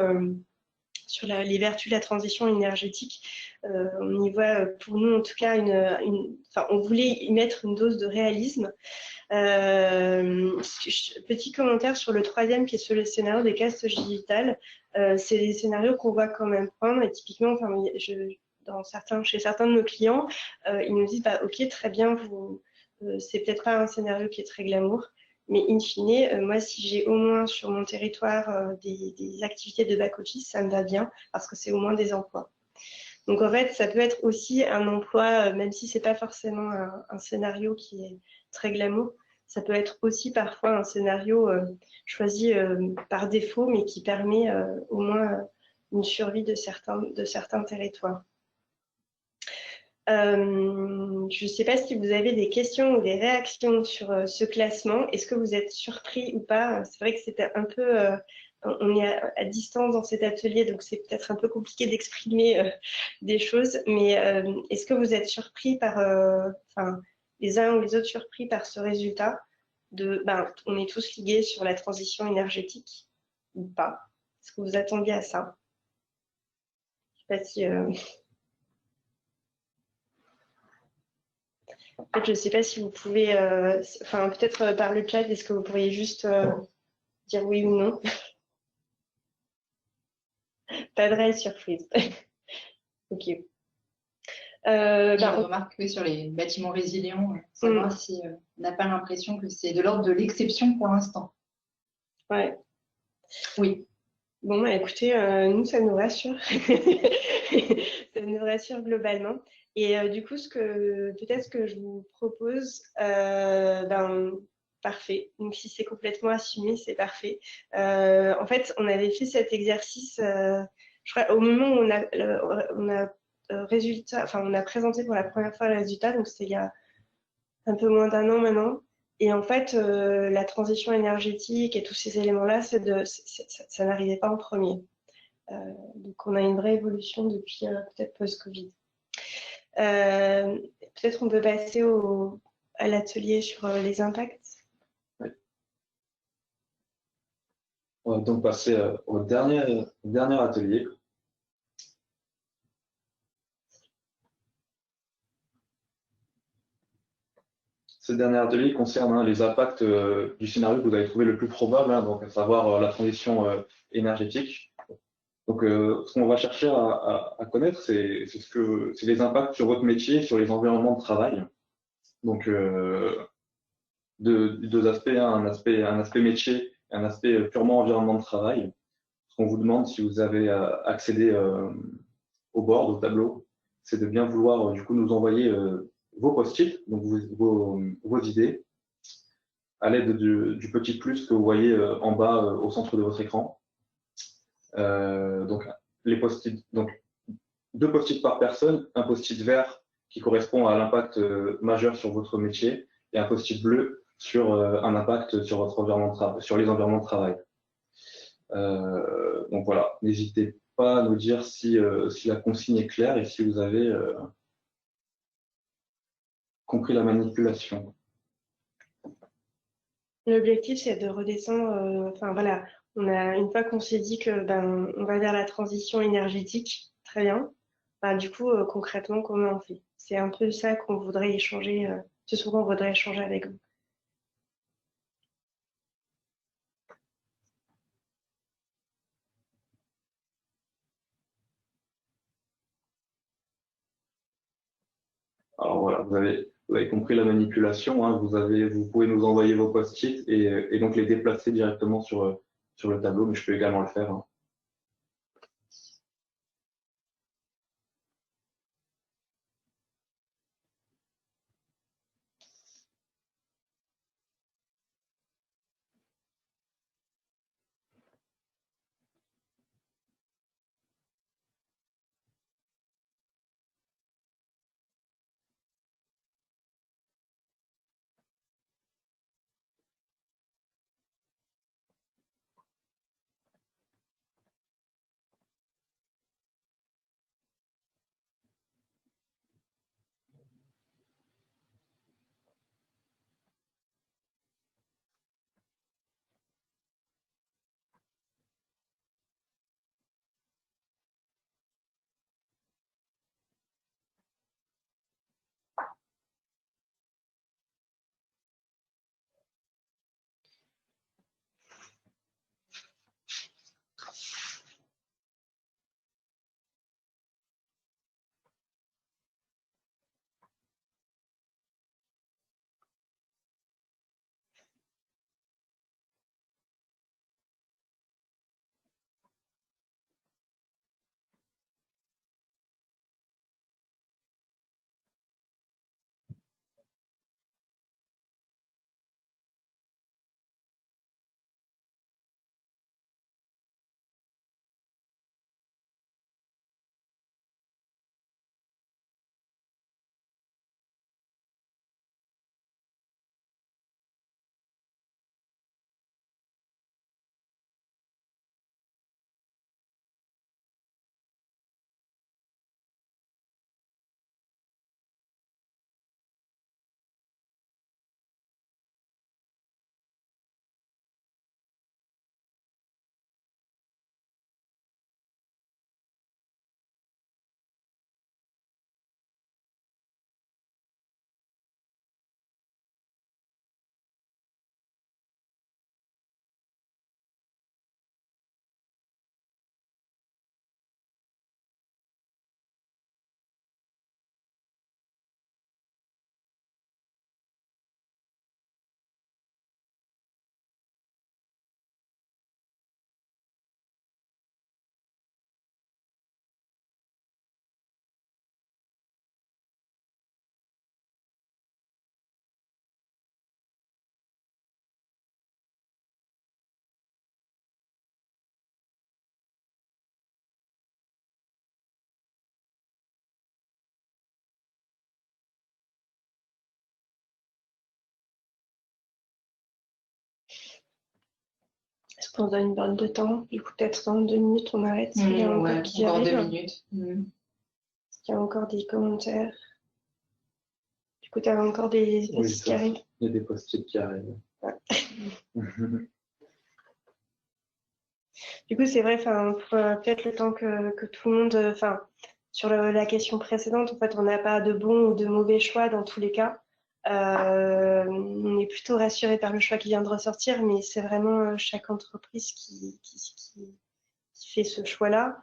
sur les vertus de la transition énergétique, on y voit, pour nous en tout cas, on voulait y mettre une dose de réalisme. Petit commentaire sur le troisième qui est sur le scénario des castes digitales. C'est des scénarios qu'on voit quand même prendre et typiquement, chez certains de nos clients, ils nous disent ok, très bien, c'est peut-être pas un scénario qui est très glamour, mais in fine, moi, si j'ai au moins sur mon territoire des activités de back-office, ça me va bien parce que c'est au moins des emplois. Donc en fait, ça peut être aussi un emploi, même si c'est pas forcément un scénario qui est très glamour, ça peut être aussi parfois un scénario choisi par défaut, mais qui permet au moins une survie de certains territoires. Je ne sais pas si vous avez des questions ou des réactions sur ce classement. Est-ce que vous êtes surpris ou pas? C'est vrai que c'était un peu... on est à distance dans cet atelier, donc c'est peut-être un peu compliqué d'exprimer des choses. Mais est-ce que vous êtes surpris par... les uns ou les autres surpris par ce résultat on est tous ligués sur la transition énergétique ou pas? Est-ce que vous attendiez à ça? Je ne sais pas si... En fait, je ne sais pas si vous pouvez, peut-être par le chat, est-ce que vous pourriez juste dire oui ou non? Pas de réelle surprise. Ok. Je remarque que sur les bâtiments résilients, savoir si on n'a pas l'impression que c'est de l'ordre de l'exception pour l'instant. Ouais. Oui. Bon, écoutez, nous, ça nous rassure. Ça nous rassure globalement. Et du coup, peut-être ce que je vous propose, parfait. Donc, si c'est complètement assumé, c'est parfait. En fait, on avait fait cet exercice, je crois, au moment où on a présenté pour la première fois le résultat, donc c'était il y a un peu moins d'un an maintenant. Et en fait, la transition énergétique et tous ces éléments-là, ça n'arrivait pas en premier. Donc, on a une vraie évolution depuis peut-être post-Covid. Peut-être on peut passer à l'atelier sur les impacts. Oui. On va donc passer au dernier atelier. Ce dernier atelier concerne les impacts du scénario que vous avez trouvé le plus probable, donc à savoir la transition énergétique. Donc, ce qu'on va chercher à connaître, c'est les impacts sur votre métier, sur les environnements de travail. Donc, deux aspects, hein, un aspect métier et un aspect purement environnement de travail. Ce qu'on vous demande, si vous avez accédé au board, au tableau, c'est de bien vouloir du coup nous envoyer vos post-it, donc vos idées. à l'aide du petit plus que vous voyez en bas au centre de votre écran. Donc, les post-it, donc 2 post-it par personne, un post-it vert qui correspond à l'impact majeur sur votre métier et un post-it bleu sur un impact sur votre environnement de travail, sur les environnements de travail. Donc voilà, n'hésitez pas à nous dire si la consigne est claire et si vous avez compris la manipulation. L'objectif, c'est de redescendre. Enfin voilà, une fois qu'on s'est dit que on va vers la transition énergétique, très bien. Du coup, concrètement, comment on fait? C'est un peu ça qu'on voudrait échanger, ce sur quoi on voudrait échanger avec vous. Alors voilà, vous avez compris la manipulation, hein, vous pouvez nous envoyer vos post-it et donc les déplacer directement sur le tableau, mais je peux également le faire, hein. Est-ce qu'on donne une bande de temps? Du coup, peut-être dans 2 minutes, on arrête. Il y a Ouais, qui encore 2 arrive. minutes. Est-ce qu'il y a encore des commentaires? Du coup, tu as encore des Oui, post-it qui arrivent. il y a des post-it qui arrivent. Ouais. Du coup, c'est vrai, peut-être le temps que tout le monde, sur la question précédente, en fait, on n'a pas de bon ou de mauvais choix dans tous les cas. On est plutôt rassuré par le choix qui vient de ressortir, mais c'est vraiment chaque entreprise qui fait ce choix-là.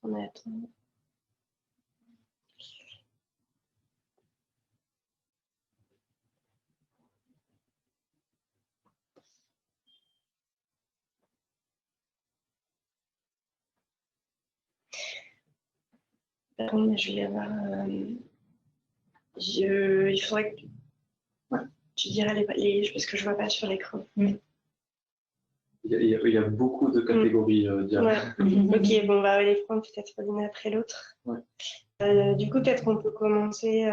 Attends. Pardon, mais je vais avoir. Il faudrait que tu dirais parce que je ne vois pas sur l'écran. Il y a beaucoup de catégories Ouais. Ok, bon, on va les prendre peut-être l'une après l'autre. Ouais. Du coup, peut-être qu'on peut commencer.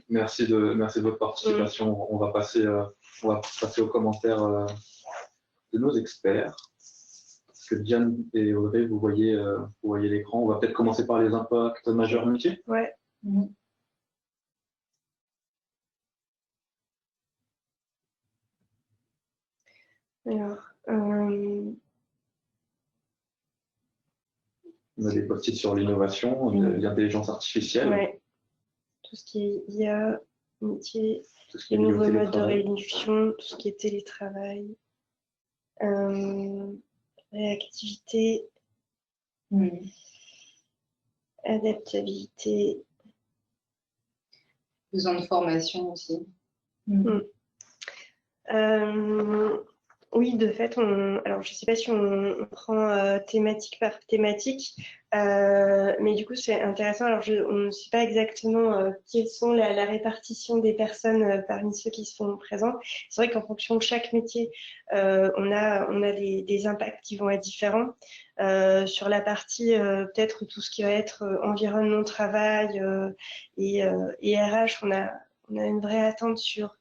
Merci de votre participation. On va passer aux commentaires de nos experts. Parce que Diane et Audrey, vous voyez l'écran. On va peut-être commencer par les impacts majeurs métiers. Ouais. Alors, on a des post-it sur l'innovation, l'intelligence artificielle. Ouais. Tout ce qui est IA, métier, les nouveaux modes de réduction, tout ce qui est télétravail, réactivité, adaptabilité. Besoin de formation aussi. Oui, de fait, alors je ne sais pas si on prend thématique par thématique, mais du coup c'est intéressant. Alors on ne sait pas exactement quelles sont la répartition des personnes parmi ceux qui sont présents. C'est vrai qu'en fonction de chaque métier, on a des impacts qui vont être différents. Sur la partie peut-être tout ce qui va être environnement de travail et RH, on a une vraie attente sur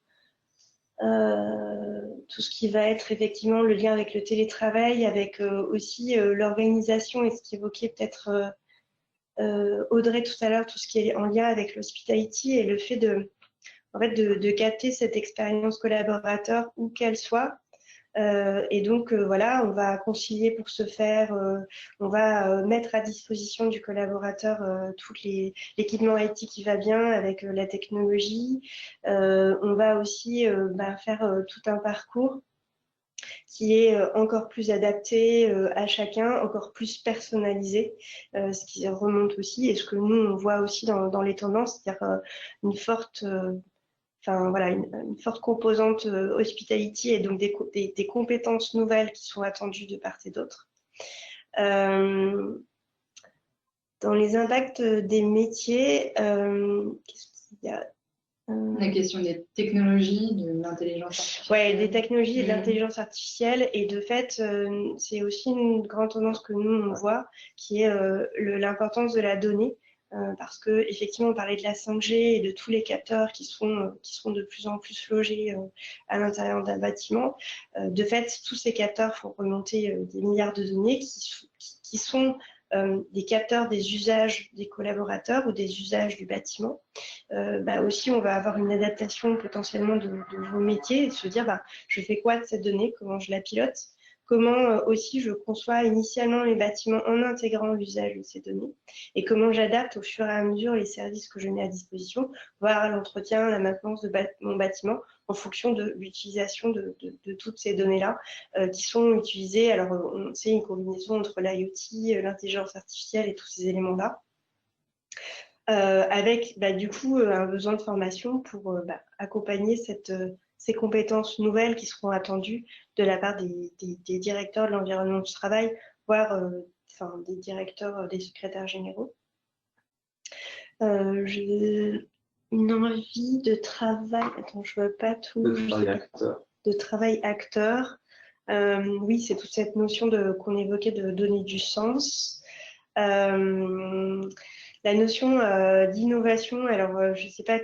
tout ce qui va être effectivement le lien avec le télétravail, avec aussi l'organisation et ce qu'évoquait peut-être Audrey tout à l'heure, tout ce qui est en lien avec l'hospitality et le fait de capter cette expérience collaborateur où qu'elle soit. Et donc, voilà, on va concilier pour ce faire, on va mettre à disposition du collaborateur tout l'équipement IT qui va bien avec la technologie. On va aussi faire tout un parcours qui est encore plus adapté à chacun, encore plus personnalisé, ce qui remonte aussi, et ce que nous, on voit aussi dans les tendances, c'est-à-dire une forte une forte composante hospitality et donc des compétences nouvelles qui sont attendues de part et d'autre. Dans les impacts des métiers, qu'est-ce qu'il y a La question des technologies, de l'intelligence artificielle. Ouais, des technologies et de l'intelligence artificielle. Et de fait, c'est aussi une grande tendance que nous, on voit, qui est l'importance de la donnée. Parce que effectivement, on parlait de la 5G et de tous les capteurs qui seront de plus en plus logés à l'intérieur d'un bâtiment. De fait, tous ces capteurs font remonter des milliards de données qui sont des capteurs des usages des collaborateurs ou des usages du bâtiment. Aussi, on va avoir une adaptation potentiellement de vos métiers et de se dire, je fais quoi de cette donnée, comment je la pilote, comment aussi je conçois initialement les bâtiments en intégrant l'usage de ces données et comment j'adapte au fur et à mesure les services que je mets à disposition, voire l'entretien, la maintenance de mon bâtiment en fonction de l'utilisation de toutes ces données-là qui sont utilisées. Alors, on sait une combinaison entre l'IoT, l'intelligence artificielle et tous ces éléments-là. Avec du coup un besoin de formation pour accompagner ces compétences nouvelles qui seront attendues de la part des directeurs de l'environnement du travail, voire des directeurs, des secrétaires généraux. Une envie de travail, attends, je ne vois pas tout. De travail acteur. Oui, c'est toute cette notion qu'on évoquait de donner du sens. La notion d'innovation, alors je ne sais pas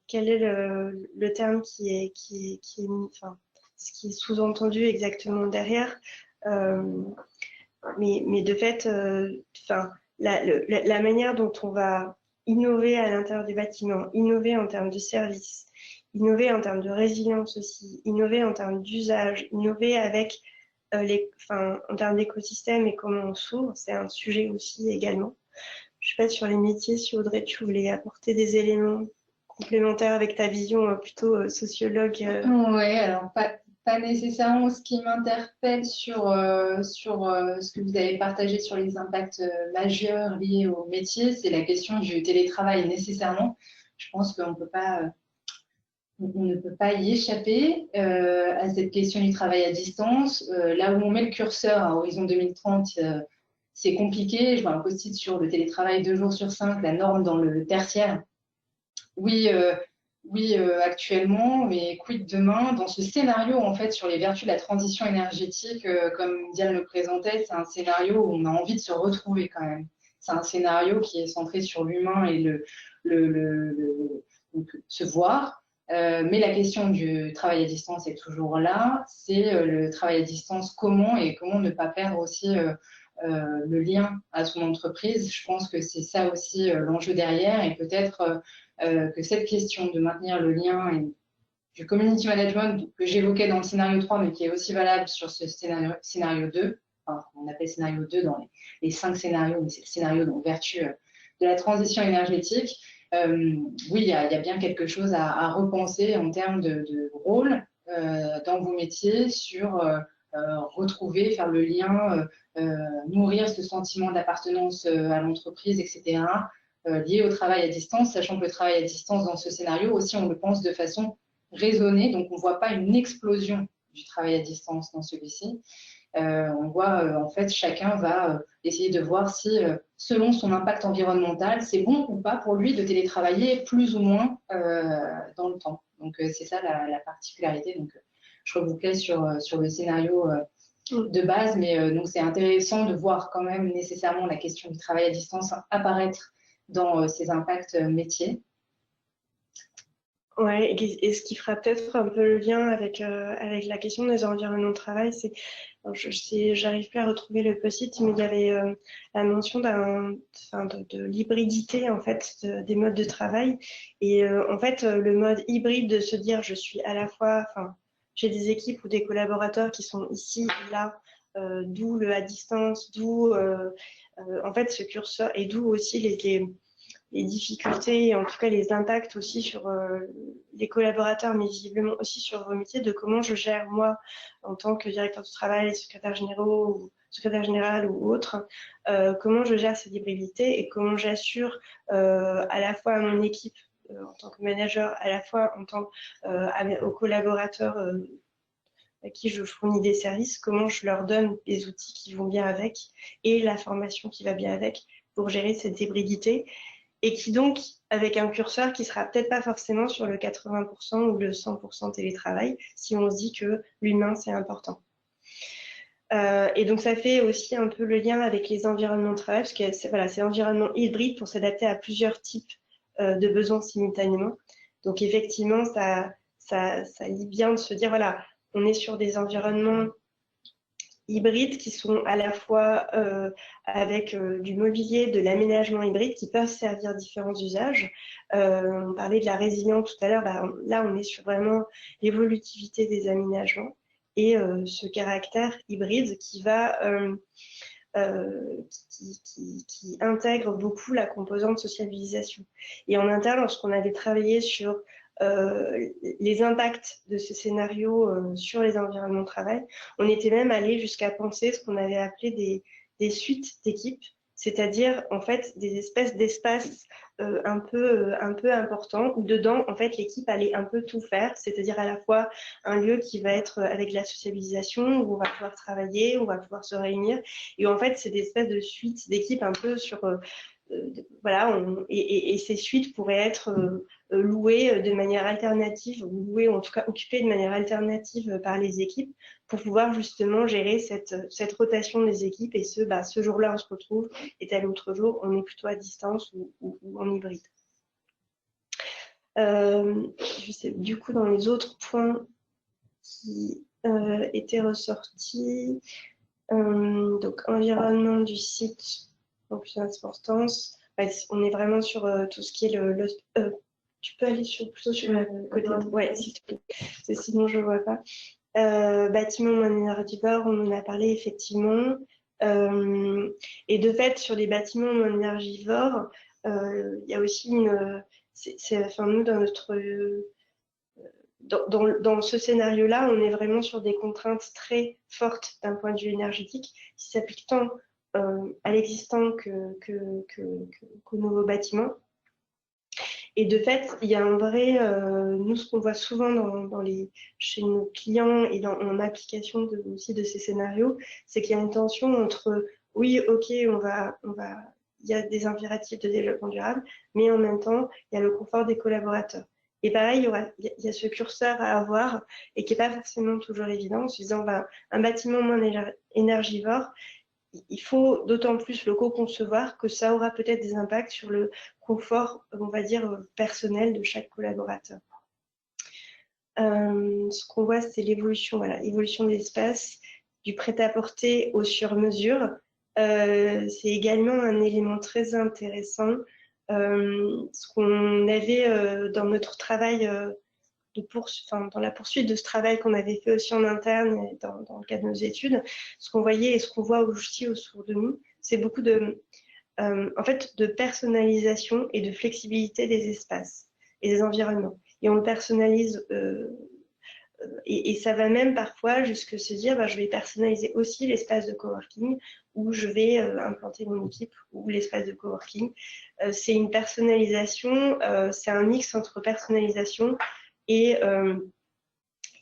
quel est le terme qui est ce qui est sous-entendu exactement derrière, mais de fait, la manière dont on va innover à l'intérieur du bâtiment, innover en termes de services, innover en termes de résilience aussi, innover en termes d'usage, innover avec en termes d'écosystème et comment on s'ouvre, c'est un sujet aussi également. Je ne sais pas sur les métiers, si Audrey, tu voulais apporter des éléments complémentaires avec ta vision plutôt sociologue. Oui, alors pas nécessairement. Ce qui m'interpelle sur ce que vous avez partagé sur les impacts majeurs liés au métier, c'est la question du télétravail nécessairement. Je pense qu'on ne peut pas y échapper à cette question du travail à distance. Là où on met le curseur à horizon 2030, c'est compliqué. Je vois un post-it sur le télétravail 2 jours sur 5, la norme dans le tertiaire. Oui, actuellement, mais quid demain? Dans ce scénario, en fait, sur les vertus de la transition énergétique, comme Diane le présentait, c'est un scénario où on a envie de se retrouver quand même. C'est un scénario qui est centré sur l'humain et donc, se voir. Mais la question du travail à distance est toujours là. C'est le travail à distance, comment ne pas perdre aussi le lien à son entreprise. Je pense que c'est ça aussi l'enjeu derrière, et peut-être que cette question de maintenir le lien et du community management que j'évoquais dans le scénario 3, mais qui est aussi valable sur ce scénario 2, enfin, on appelle scénario 2 dans les 5 scénarios, mais c'est le scénario donc vertu de la transition énergétique. Oui, il y a bien quelque chose à repenser en termes de rôle dans vos métiers sur retrouver, faire le lien, nourrir ce sentiment d'appartenance à l'entreprise, etc., lié au travail à distance, sachant que le travail à distance dans ce scénario aussi, on le pense de façon raisonnée, donc on ne voit pas une explosion du travail à distance dans celui-ci. On voit en fait chacun va essayer de voir si selon son impact environnemental, c'est bon ou pas pour lui de télétravailler plus ou moins dans le temps. Donc c'est ça la particularité. Donc je rebouclais sur le scénario de base, mais donc c'est intéressant de voir quand même nécessairement la question du travail à distance apparaître dans ces impacts métiers. Ouais, et ce qui fera peut-être un peu le lien avec la question des environnements de travail, c'est, j'arrive plus à retrouver le post-it, mais il y avait la mention de l'hybridité en fait des modes de travail, et en fait le mode hybride de se dire je suis à la fois, enfin j'ai des équipes ou des collaborateurs qui sont ici et là, d'où le à distance, d'où en fait ce curseur, et d'où aussi les difficultés, en tout cas les impacts aussi sur les collaborateurs, mais visiblement aussi sur vos métiers, de comment je gère moi en tant que directeur du travail, secrétaire général ou autre, comment je gère cette hybridité et comment j'assure à la fois à mon équipe en tant que manager, à la fois en tant aux collaborateurs à qui je fournis des services, comment je leur donne les outils qui vont bien avec et la formation qui va bien avec pour gérer cette hybridité. Et qui donc, avec un curseur qui sera peut-être pas forcément sur le 80% ou le 100% télétravail, si on se dit que l'humain, c'est important. Et donc, ça fait aussi un peu le lien avec les environnements de travail, parce que c'est l'environnement hybride pour s'adapter à plusieurs types de besoins simultanément. Donc, effectivement, ça lie bien de se dire, voilà, on est sur des environnements hybrides qui sont à la fois avec du mobilier, de l'aménagement hybride qui peuvent servir différents usages. On parlait de la résilience tout à l'heure, là on est sur vraiment l'évolutivité des aménagements et ce caractère hybride qui va qui intègre beaucoup la composante sociabilisation. Et en interne, lorsqu'on avait travaillé sur les impacts de ce scénario sur les environnements de travail, on était même allé jusqu'à penser ce qu'on avait appelé des suites d'équipes, c'est-à-dire en fait des espèces d'espaces un peu importants où dedans en fait l'équipe allait un peu tout faire, c'est-à-dire à la fois un lieu qui va être avec la sociabilisation où on va pouvoir travailler, où on va pouvoir se réunir, et en fait c'est des espèces de suites d'équipes un peu sur voilà, et ces suites pourraient être louées de manière alternative, ou louées, ou en tout cas occupées de manière alternative par les équipes pour pouvoir justement gérer cette rotation des équipes et ce jour-là on se retrouve et tel autre jour on est plutôt à distance ou en hybride. Je sais, du coup, dans les autres points qui étaient ressortis, donc environnement du site, donc l'importance, on est vraiment sur tout ce qui est tu peux aller plutôt sur le côté, ouais, s'il te plaît, sinon je ne vois pas. Bâtiment moins énergivore, on en a parlé effectivement. Et de fait, sur les bâtiments moins énergivores, il y a aussi enfin, nous, dans ce scénario-là, on est vraiment sur des contraintes très fortes d'un point de vue énergétique, qui s'appliquent tant à l'existant qu'aux nouveaux bâtiments. Et de fait, il y a un vrai, nous, ce qu'on voit souvent chez nos clients et en application aussi de ces scénarios, c'est qu'il y a une tension entre oui, ok, il y a des impératifs de développement durable, mais en même temps, il y a le confort des collaborateurs. Et pareil, il y a ce curseur à avoir et qui n'est pas forcément toujours évident en se disant, un bâtiment moins énergivore, il faut d'autant plus le co-concevoir que ça aura peut-être des impacts sur le confort, on va dire, personnel de chaque collaborateur. Ce qu'on voit, c'est l'évolution, voilà, l'évolution de l'espace, du prêt-à-porter au sur-mesure. C'est également un élément très intéressant. Ce qu'on avait dans notre travail dans la poursuite de ce travail qu'on avait fait aussi en interne et dans le cadre de nos études, ce qu'on voyait et ce qu'on voit aussi autour de nous, c'est beaucoup en fait, de personnalisation et de flexibilité des espaces et des environnements. Et on le personnalise, et ça va même parfois jusqu'à se dire, je vais personnaliser aussi l'espace de coworking où je vais implanter mon équipe ou l'espace de coworking. C'est une personnalisation, c'est un mix entre personnalisation et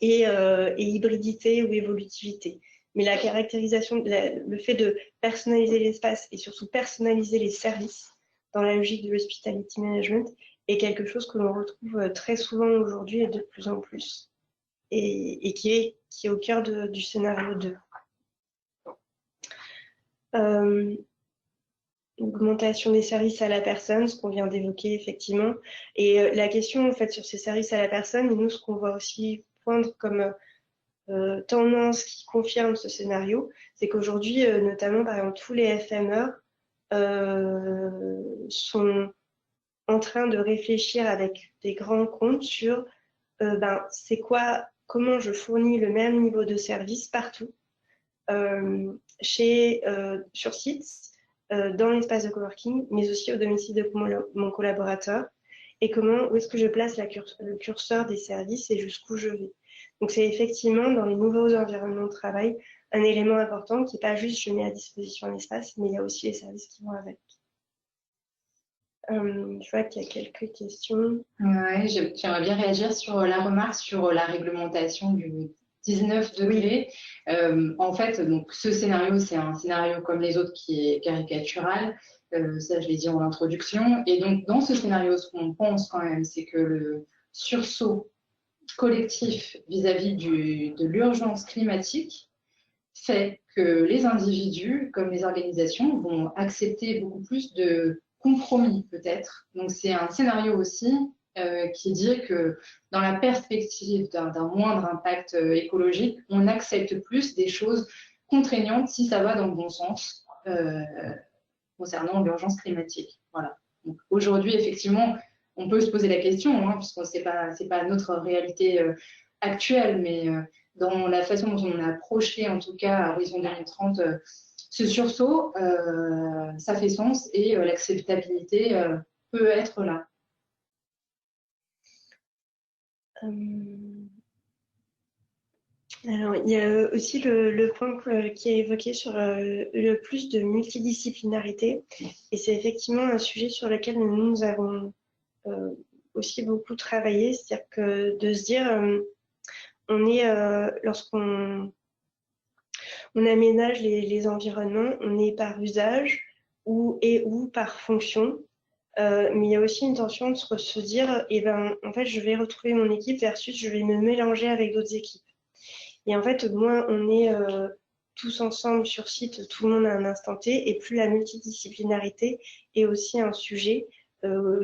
hybridité ou évolutivité. Mais la caractérisation, le fait de personnaliser l'espace et surtout personnaliser les services dans la logique de l'hospitality management est quelque chose que l'on retrouve très souvent aujourd'hui et de plus en plus, et qui est au cœur du scénario 2. Augmentation des services à la personne, ce qu'on vient d'évoquer effectivement. Et la question en fait sur ces services à la personne, nous ce qu'on voit aussi poindre comme tendance qui confirme ce scénario, c'est qu'aujourd'hui, notamment par exemple tous les FME sont en train de réfléchir avec des grands comptes sur c'est quoi, comment je fournis le même niveau de service partout, sur site, dans l'espace de coworking, mais aussi au domicile de mon collaborateur, et où est-ce que je place le curseur des services et jusqu'où je vais. Donc c'est effectivement dans les nouveaux environnements de travail un élément important qui n'est pas juste je mets à disposition l'espace, mais il y a aussi les services qui vont avec. Je vois qu'il y a quelques questions. Ouais, j'aimerais bien réagir sur la remarque sur la réglementation du 19 degrés. Oui. En fait, donc, ce scénario, c'est un scénario comme les autres qui est caricatural. Ça, je l'ai dit en introduction. Et donc, dans ce scénario, ce qu'on pense quand même, c'est que le sursaut collectif vis-à-vis de l'urgence climatique fait que les individus, comme les organisations, vont accepter beaucoup plus de compromis, peut-être. Donc, c'est un scénario aussi qui dit que dans la perspective d'un moindre impact écologique, on accepte plus des choses contraignantes si ça va dans le bon sens concernant l'urgence climatique. Voilà. Donc, aujourd'hui, effectivement, on peut se poser la question, puisque ce n'est pas notre réalité actuelle, mais dans la façon dont on a approché, en tout cas à Horizon 2030, ce sursaut, ça fait sens et l'acceptabilité peut être là. Alors, il y a aussi le point qui est évoqué sur le plus de multidisciplinarité, et c'est effectivement un sujet sur lequel nous avons aussi beaucoup travaillé, c'est-à-dire que de se dire, lorsqu'on aménage les environnements, on est par usage ou par fonction. Mais il y a aussi une tension de se dire, en fait, je vais retrouver mon équipe versus je vais me mélanger avec d'autres équipes. Et en fait, moins on est tous ensemble sur site, tout le monde à un instant T, et plus la multidisciplinarité est aussi un sujet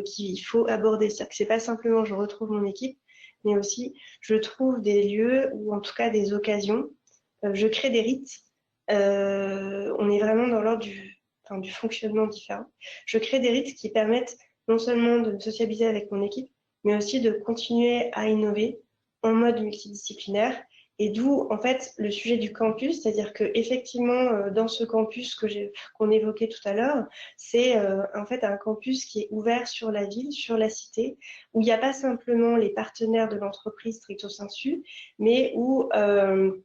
qu'il faut aborder. C'est-à-dire que c'est pas simplement je retrouve mon équipe, mais aussi je trouve des lieux ou en tout cas des occasions. Je crée des rites. On est vraiment dans l'ordre du fonctionnement différent. Je crée des rites qui permettent non seulement de me socialiser avec mon équipe, mais aussi de continuer à innover en mode multidisciplinaire. Et d'où, en fait, le sujet du campus, c'est-à-dire qu'effectivement, dans ce campus qu'on évoquait tout à l'heure, c'est en fait un campus qui est ouvert sur la ville, sur la cité, où il n'y a pas simplement les partenaires de l'entreprise stricto sensu, mais où on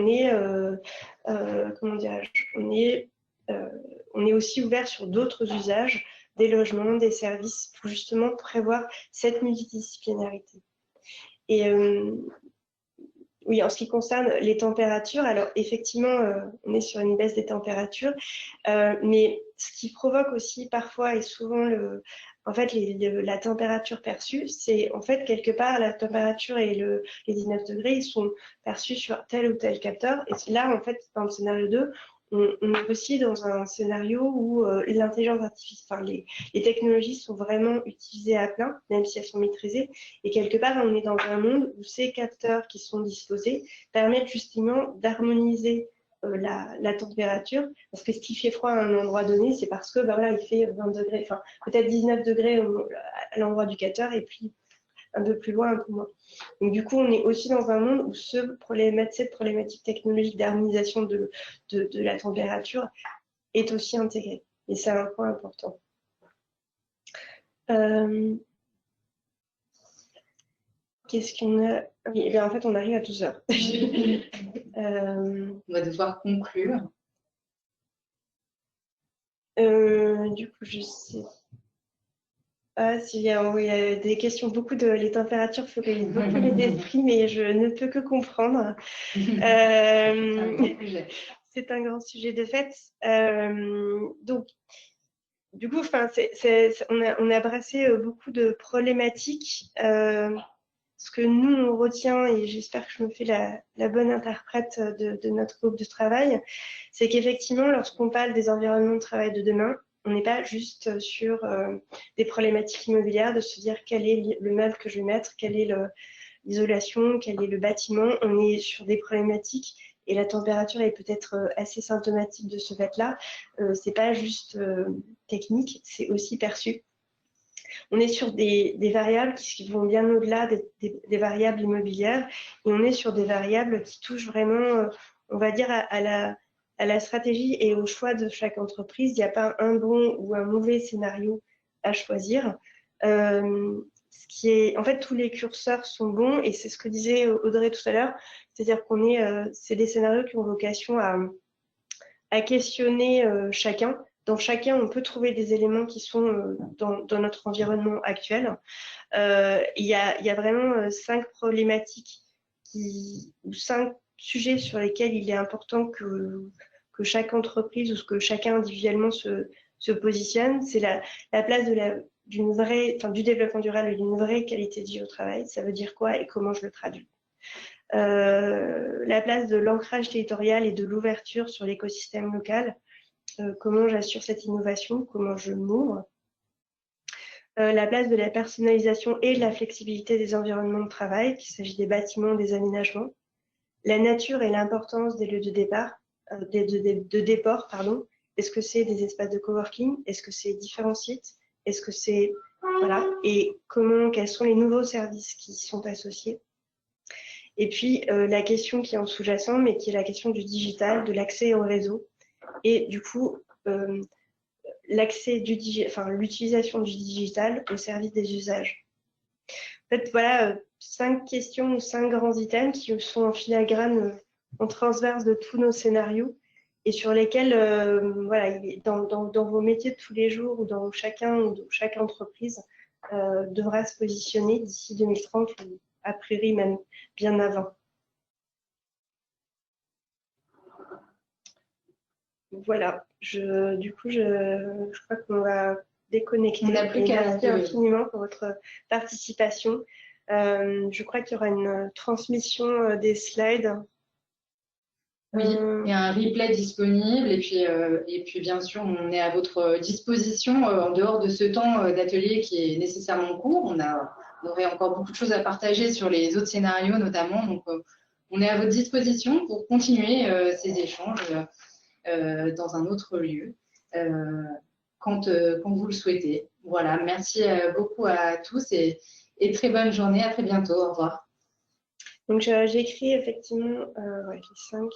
est, comment dirais-je, on est aussi ouvert sur d'autres usages, des logements, des services, pour justement prévoir cette multidisciplinarité. Et oui, en ce qui concerne les températures, alors effectivement, on est sur une baisse des températures, mais ce qui provoque aussi parfois et souvent en fait, la température perçue, c'est en fait quelque part la température et les 19 degrés, ils sont perçus sur tel ou tel capteur. Et là, en fait, dans le scénario 2, on est aussi dans un scénario où l'intelligence artificielle, enfin, les technologies sont vraiment utilisées à plein, même si elles sont maîtrisées. Et quelque part, on est dans un monde où ces capteurs qui sont disposés permettent justement d'harmoniser la température. Parce que ce qui fait froid à un endroit donné, c'est parce que bah, voilà, il fait 20 degrés, enfin peut-être 19 degrés à l'endroit du capteur et puis un peu plus loin, un peu moins. Donc du coup, on est aussi dans un monde où cette problématique technologique d'harmonisation de la température est aussi intégrée. Et c'est un point important. Qu'est-ce qu'on a? Oui, eh bien, en fait, on arrive à 12 heures. On va devoir conclure. Du coup, je sais pas s'il y a des questions, les températures feraient beaucoup les esprits, mais je ne peux que comprendre. C'est un grand sujet de fait. Donc, du coup, on a brassé beaucoup de problématiques. Ce que nous, on retient, et j'espère que je me fais la bonne interprète de notre groupe de travail, c'est qu'effectivement, lorsqu'on parle des environnements de travail de demain, on n'est pas juste sur des problématiques immobilières, de se dire quel est le meuble que je vais mettre, quelle est l'isolation, quel est le bâtiment. On est sur des problématiques et la température est peut-être assez symptomatique de ce fait-là. C'est pas juste technique, c'est aussi perçu. On est sur des variables qui vont bien au-delà des variables immobilières et on est sur des variables qui touchent vraiment, on va dire, à la stratégie et au choix de chaque entreprise. Il n'y a pas un bon ou un mauvais scénario à choisir. En fait, tous les curseurs sont bons et c'est ce que disait Audrey tout à l'heure, c'est-à-dire c'est des scénarios qui ont vocation à questionner chacun. Dans chacun, on peut trouver des éléments qui sont dans notre environnement actuel. Il y a vraiment 5 problématiques ou 5 sujets sur lesquels il est important que chaque entreprise ou que chacun individuellement se positionne. C'est la place du développement durable et d'une vraie qualité de vie au travail. Ça veut dire quoi et comment je le traduis? La place de l'ancrage territorial et de l'ouverture sur l'écosystème local. Comment j'assure cette innovation, comment je m'ouvre. La place de la personnalisation et de la flexibilité des environnements de travail, qu'il s'agit des bâtiments, des aménagements. La nature et l'importance des lieux de départ, de déport, pardon. Est-ce que c'est des espaces de coworking? Est-ce que c'est différents sites? Est-ce que c'est... Voilà. Et quels sont les nouveaux services qui y sont associés? Et puis, la question qui est en sous-jacent, mais qui est la question du digital, de l'accès au réseau. Et du coup, l'utilisation du digital au service des usages. En fait, voilà 5 questions ou 5 grands items qui sont en filigrane en transverse de tous nos scénarios et sur lesquels, voilà, dans vos métiers de tous les jours ou dans chaque entreprise devra se positionner d'ici 2030 ou a priori même bien avant. Voilà, du coup, je crois qu'on va déconnecter. On n'a plus qu'à merci infiniment pour votre participation. Je crois qu'il y aura une transmission des slides. Oui, il y a un replay disponible et puis bien sûr, on est à votre disposition en dehors de ce temps d'atelier qui est nécessairement court. On aurait encore beaucoup de choses à partager sur les autres scénarios notamment. Donc, on est à votre disposition pour continuer ces échanges dans un autre lieu quand vous le souhaitez. Voilà, merci beaucoup à tous et très bonne journée. À très bientôt. Au revoir. Donc, j'ai écrit effectivement les 5.